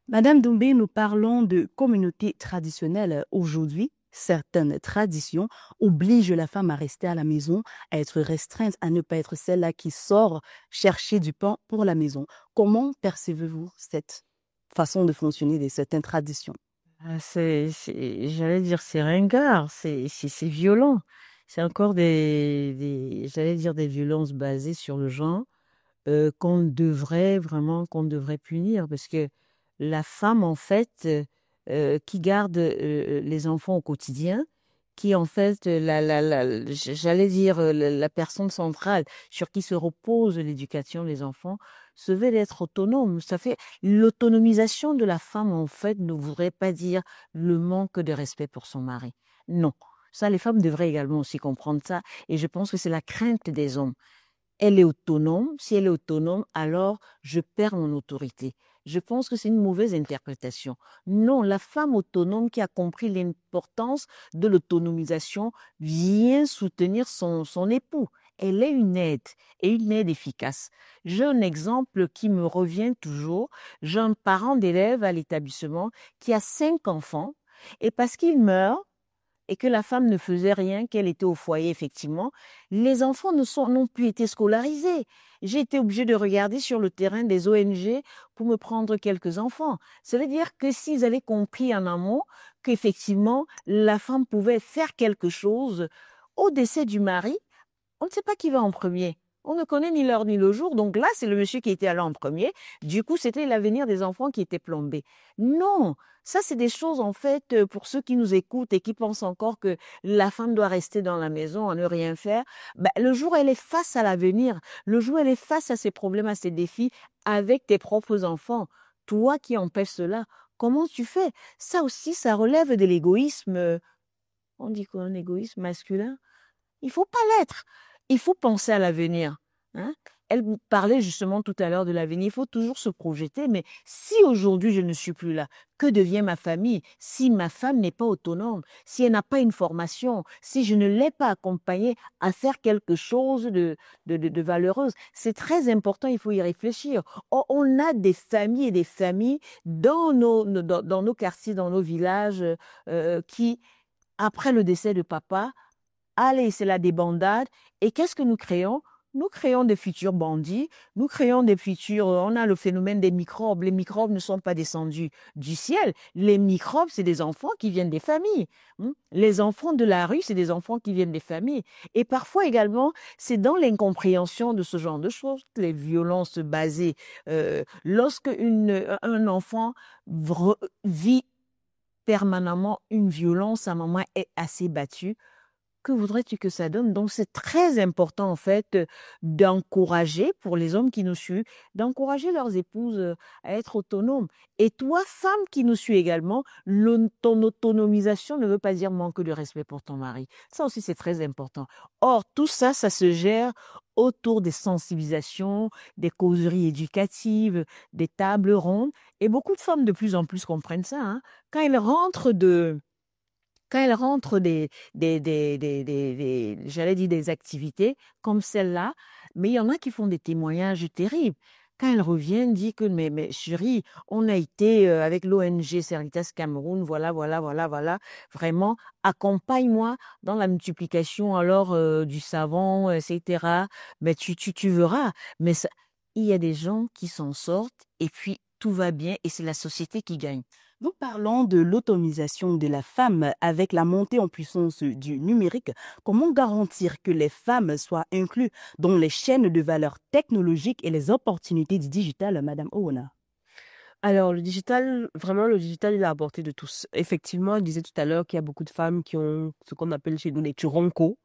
Madame Doumbé, nous parlons de communautés traditionnelles aujourd'hui. Certaines traditions obligent la femme à rester à la maison, à être restreinte, à ne pas être celle-là qui sort chercher du pain pour la maison. Comment percevez-vous cette façon de fonctionner de certaines traditions? J'allais dire, c'est ringard, c'est violent. C'est encore j'allais dire, des violences basées sur le genre qu'on devrait punir parce que la femme, en fait, qui garde les enfants au quotidien, qui, en fait, j'allais dire, la personne centrale sur qui se repose l'éducation des enfants, se veut d'être autonome. Ça fait l'autonomisation de la femme, en fait, ne voudrait pas dire le manque de respect pour son mari. Non. Ça, les femmes devraient également aussi comprendre ça. Et je pense que c'est la crainte des hommes. Elle est autonome. Si elle est autonome, alors je perds mon autorité. Je pense que c'est une mauvaise interprétation. Non, la femme autonome qui a compris l'importance de l'autonomisation vient soutenir son époux. Elle est une aide et une aide efficace. J'ai un exemple qui me revient toujours. J'ai un parent d'élève à l'établissement qui a 5 enfants et parce qu'il meurt, et que la femme ne faisait rien, qu'elle était au foyer, effectivement, les enfants n'ont plus été scolarisés. J'ai été obligée de regarder sur le terrain des ONG pour me prendre quelques enfants. Ça veut dire que s'ils avaient compris en amont qu'effectivement, la femme pouvait faire quelque chose au décès du mari, on ne sait pas qui va en premier. On ne connaît ni l'heure ni le jour. Donc là, c'est le monsieur qui était allé en premier. Du coup, c'était l'avenir des enfants qui était plombé. Non, ça, c'est des choses, en fait, pour ceux qui nous écoutent et qui pensent encore que la femme doit rester dans la maison, à ne rien faire. Ben, le jour où elle est face à l'avenir, le jour où elle est face à ses problèmes, à ses défis, avec tes propres enfants, toi qui empêches cela, comment tu fais? Ça aussi, ça relève de l'égoïsme. On dit quoi, un égoïsme masculin? Il faut pas l'être. Il faut penser à l'avenir. Hein? Elle vous parlait justement tout à l'heure de l'avenir. Il faut toujours se projeter. Mais si aujourd'hui je ne suis plus là, que devient ma famille? Si ma femme n'est pas autonome, si elle n'a pas une formation, si je ne l'ai pas accompagnée à faire quelque chose de valeureuse, c'est très important. Il faut y réfléchir. Or, on a des familles et des familles dans nos quartiers, dans nos villages, qui, après le décès de papa, allez, c'est la débandade. Et qu'est-ce que nous créons? Nous créons des futurs bandits, nous créons des futurs... On a le phénomène des microbes. Les microbes ne sont pas descendus du ciel. Les microbes, c'est des enfants qui viennent des familles. Les enfants de la rue, c'est des enfants qui viennent des familles. Et parfois également, c'est dans l'incompréhension de ce genre de choses, les violences basées. Lorsque un enfant vit permanemment une violence, sa maman est assez battue, que voudrais-tu que ça donne? Donc, c'est très important, en fait, d'encourager, pour les hommes qui nous suivent, d'encourager leurs épouses à être autonomes. Et toi, femme qui nous suis également, ton autonomisation ne veut pas dire manque de respect pour ton mari. Ça aussi, c'est très important. Or, tout ça, ça se gère autour des sensibilisations, des causeries éducatives, des tables rondes. Et beaucoup de femmes, de plus en plus, comprennent ça. Hein. Quand elles rentrent j'allais dire des activités comme celle-là, mais il y en a qui font des témoignages terribles. Quand elles reviennent, disent que, mais chérie, on a été avec l'ONG Seritas Cameroun, voilà, voilà, voilà, voilà. Vraiment, accompagne-moi dans la multiplication alors du savon, etc. Mais tu verras. Mais il y a des gens qui s'en sortent et puis tout va bien et c'est la société qui gagne. Nous parlons de l'autonomisation de la femme avec la montée en puissance du numérique. Comment garantir que les femmes soient incluses dans les chaînes de valeur technologiques et les opportunités du digital, Madame Oona? Alors, le digital, vraiment, le digital, il est à la portée de tous. Effectivement, je disais tout à l'heure qu'il y a beaucoup de femmes qui ont ce qu'on appelle chez nous les turonkos,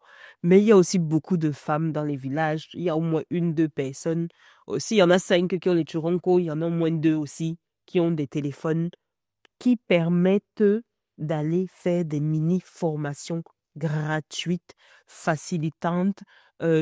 mais il y a aussi beaucoup de femmes dans les villages. Il y a au moins 1, 2 personnes. Aussi, il y en a 5 qui ont les turonkos, il y en a au moins 2 aussi qui ont des téléphones qui permettent d'aller faire des mini-formations gratuites, facilitantes,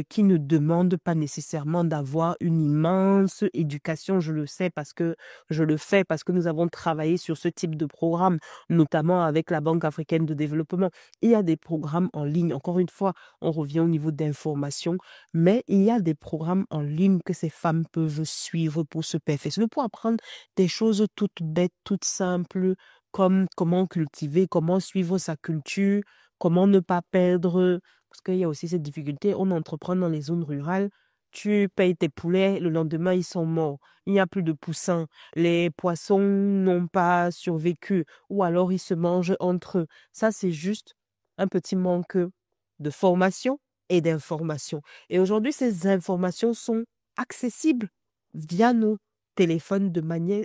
qui ne demandent pas nécessairement d'avoir une immense éducation. Je le sais parce que je le fais, parce que nous avons travaillé sur ce type de programme, notamment avec la Banque africaine de développement. Il y a des programmes en ligne. Encore une fois, on revient au niveau d'information, mais il y a des programmes en ligne que ces femmes peuvent suivre pour se perfectionner, pour apprendre des choses toutes bêtes, toutes simples, comme comment cultiver, comment suivre sa culture, comment ne pas perdre, parce qu'il y a aussi cette difficulté, on entreprend dans les zones rurales, tu payes tes poulets, le lendemain ils sont morts, il n'y a plus de poussins, les poissons n'ont pas survécu, ou alors ils se mangent entre eux. Ça, c'est juste un petit manque de formation et d'information. Et aujourd'hui, ces informations sont accessibles via nos téléphones de manière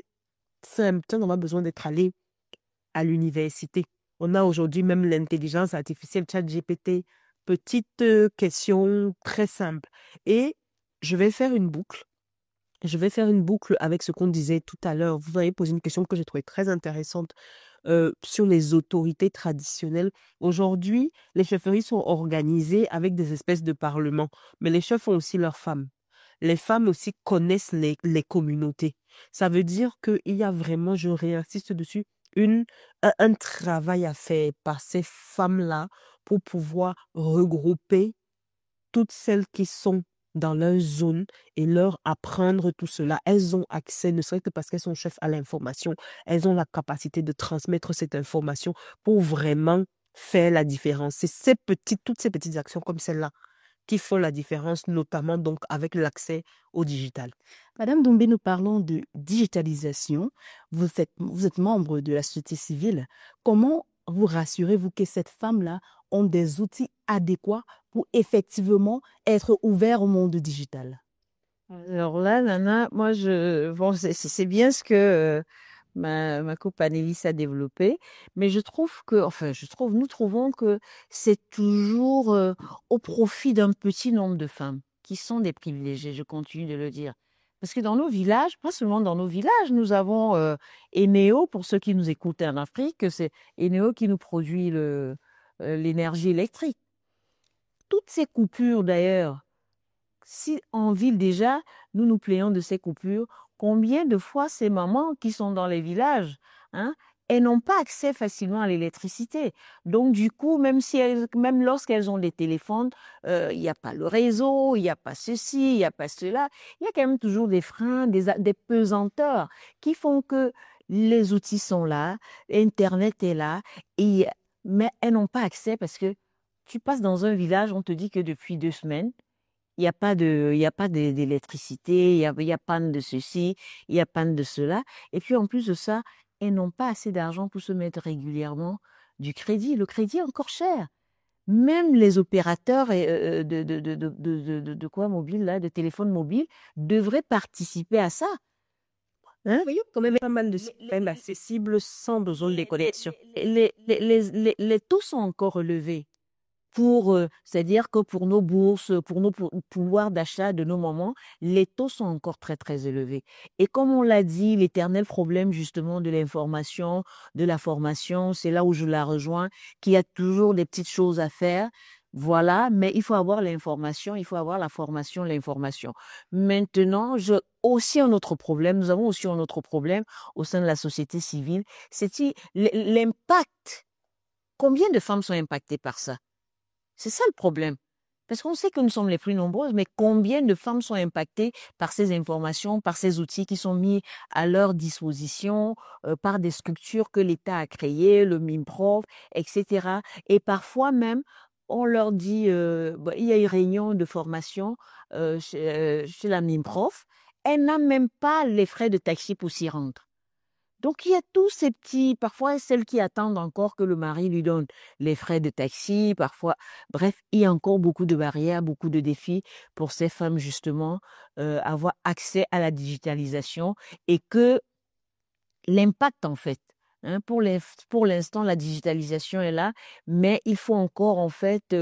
simple. On n'a pas besoin d'être allé à l'université. On a aujourd'hui même l'intelligence artificielle, ChatGPT. Petite question très simple. Et je vais faire une boucle. Je vais faire une boucle avec ce qu'on disait tout à l'heure. Vous avez posé une question que j'ai trouvée très intéressante sur les autorités traditionnelles. Aujourd'hui, les chefferies sont organisées avec des espèces de parlements, mais les chefs ont aussi leurs femmes. Les femmes aussi connaissent les communautés. Ça veut dire qu'il y a vraiment, je réinsiste dessus, un travail à faire par ces femmes-là pour pouvoir regrouper toutes celles qui sont dans leur zone et leur apprendre tout cela. Elles ont accès, ne serait-ce que parce qu'elles sont chefs à l'information, elles ont la capacité de transmettre cette information pour vraiment faire la différence. C'est toutes ces petites actions comme celle-là qui font la différence, notamment donc avec l'accès au digital. Madame Doumbé, nous parlons de digitalisation. Vous êtes membre de la société civile. Comment vous rassurez-vous que cette femme-là ont des outils adéquats pour effectivement être ouvert au monde digital? Alors là, Nana, moi, c'est bien ce que ma copanéliste a développé, mais nous trouvons que c'est toujours au profit d'un petit nombre de femmes qui sont des privilégiées, je continue de le dire. Parce que dans nos villages, pas seulement dans nos villages, nous avons Eneo, pour ceux qui nous écoutent en Afrique, c'est Eneo qui nous produit l'énergie électrique. Toutes ces coupures d'ailleurs, si en ville déjà, nous nous plaignons de ces coupures, combien de fois ces mamans qui sont dans les villages, elles n'ont pas accès facilement à l'électricité. Donc du coup, même lorsqu'elles ont des téléphones, il n'y a pas le réseau, il n'y a pas ceci, il n'y a pas cela. Il y a quand même toujours des freins, des pesanteurs qui font que les outils sont là, Internet est là, mais elles n'ont pas accès parce que tu passes dans un village, on te dit que depuis 2 semaines, il n'y a pas d'électricité, il y a panne de ceci, il y a panne de cela. Et puis en plus de ça, elles n'ont pas assez d'argent pour se mettre régulièrement du crédit. Le crédit est encore cher. Même les opérateurs de quoi mobile là, de téléphone mobile, devraient participer à ça. Oui, quand même pas mal de systèmes accessibles sans besoin de déconnexion. Les taux sont encore relevés. C'est-à-dire que pour nos bourses, pour nos pouvoirs d'achat de nos mamans, les taux sont encore très, très élevés. Et comme on l'a dit, l'éternel problème justement de l'information, de la formation, c'est là où je la rejoins, qu'il y a toujours des petites choses à faire. Voilà, mais il faut avoir l'information, il faut avoir la formation, l'information. Maintenant, nous avons aussi un autre problème au sein de la société civile, c'est l'impact. Combien de femmes sont impactées par ça? C'est ça le problème. Parce qu'on sait que nous sommes les plus nombreuses, mais combien de femmes sont impactées par ces informations, par ces outils qui sont mis à leur disposition, par des structures que l'État a créées, le MIMPROF, etc. Et parfois même, on leur dit, il y a une réunion de formation chez la MIMPROF, elle n'a même pas les frais de taxi pour s'y rendre. Donc, il y a tous ces petits, parfois celles qui attendent encore que le mari lui donne les frais de taxi, parfois, bref, il y a encore beaucoup de barrières, beaucoup de défis pour ces femmes, justement, avoir accès à la digitalisation et que l'impact, en fait, pour l'instant, la digitalisation est là, mais il faut encore, en fait,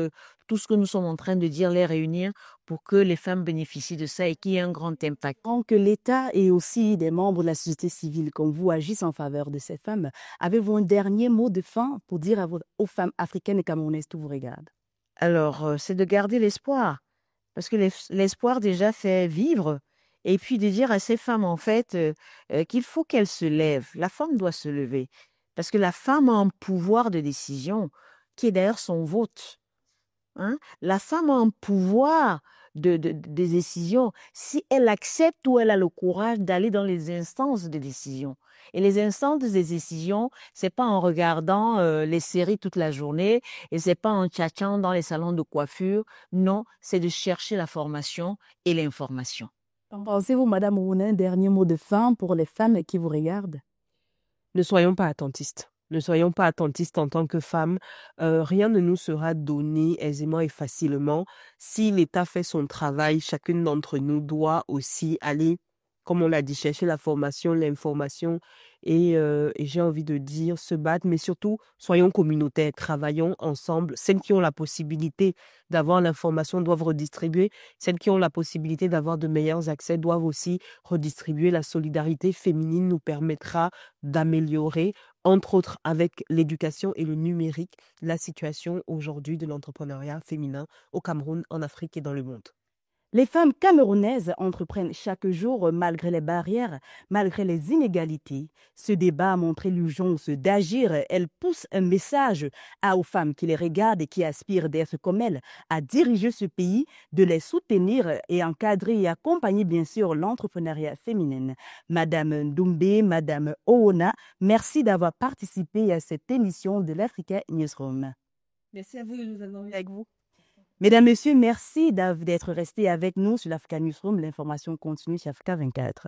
tout ce que nous sommes en train de dire, les réunir pour que les femmes bénéficient de ça et qu'il y ait un grand impact. Tant que l'État et aussi des membres de la société civile comme vous agissent en faveur de ces femmes, avez-vous un dernier mot de fin pour dire aux femmes africaines et camerounaises qui vous regardent? Alors, c'est de garder l'espoir. Parce que l'espoir déjà fait vivre. Et puis de dire à ces femmes, en fait, qu'il faut qu'elles se lèvent. La femme doit se lever. Parce que la femme a un pouvoir de décision qui est d'ailleurs son vote. Hein. La femme a un pouvoir de décision si elle accepte ou elle a le courage d'aller dans les instances de décision. Et les instances de décision, c'est pas en regardant les séries toute la journée et c'est pas en tchatchant dans les salons de coiffure. Non, c'est de chercher la formation et l'information. Qu'en pensez-vous, Madame Rounin, dernier mot de fin pour les femmes qui vous regardent? Ne soyons pas attentistes. Ne soyons pas attentistes en tant que femmes. Rien ne nous sera donné aisément et facilement. Si l'État fait son travail, chacune d'entre nous doit aussi aller, comme on l'a dit, chercher la formation, l'information et j'ai envie de dire se battre, mais surtout soyons communautaires, travaillons ensemble. Celles qui ont la possibilité d'avoir l'information doivent redistribuer. Celles qui ont la possibilité d'avoir de meilleurs accès doivent aussi redistribuer. La solidarité féminine nous permettra d'améliorer, entre autres avec l'éducation et le numérique, la situation aujourd'hui de l'entrepreneuriat féminin au Cameroun, en Afrique et dans le monde. Les femmes camerounaises entreprennent chaque jour, malgré les barrières, malgré les inégalités. Ce débat a montré l'urgence d'agir. Elle pousse un message aux femmes qui les regardent et qui aspirent d'être comme elles, à diriger ce pays, de les soutenir et encadrer et accompagner bien sûr l'entrepreneuriat féminin. Madame Ndoumbe, Madame Oona, merci d'avoir participé à cette émission de l'Africa Newsroom. Merci à vous de nous avoir eu avec vous. Mesdames, Messieurs, merci d'être restés avec nous sur l'Africa Newsroom. L'information continue sur Africa 24.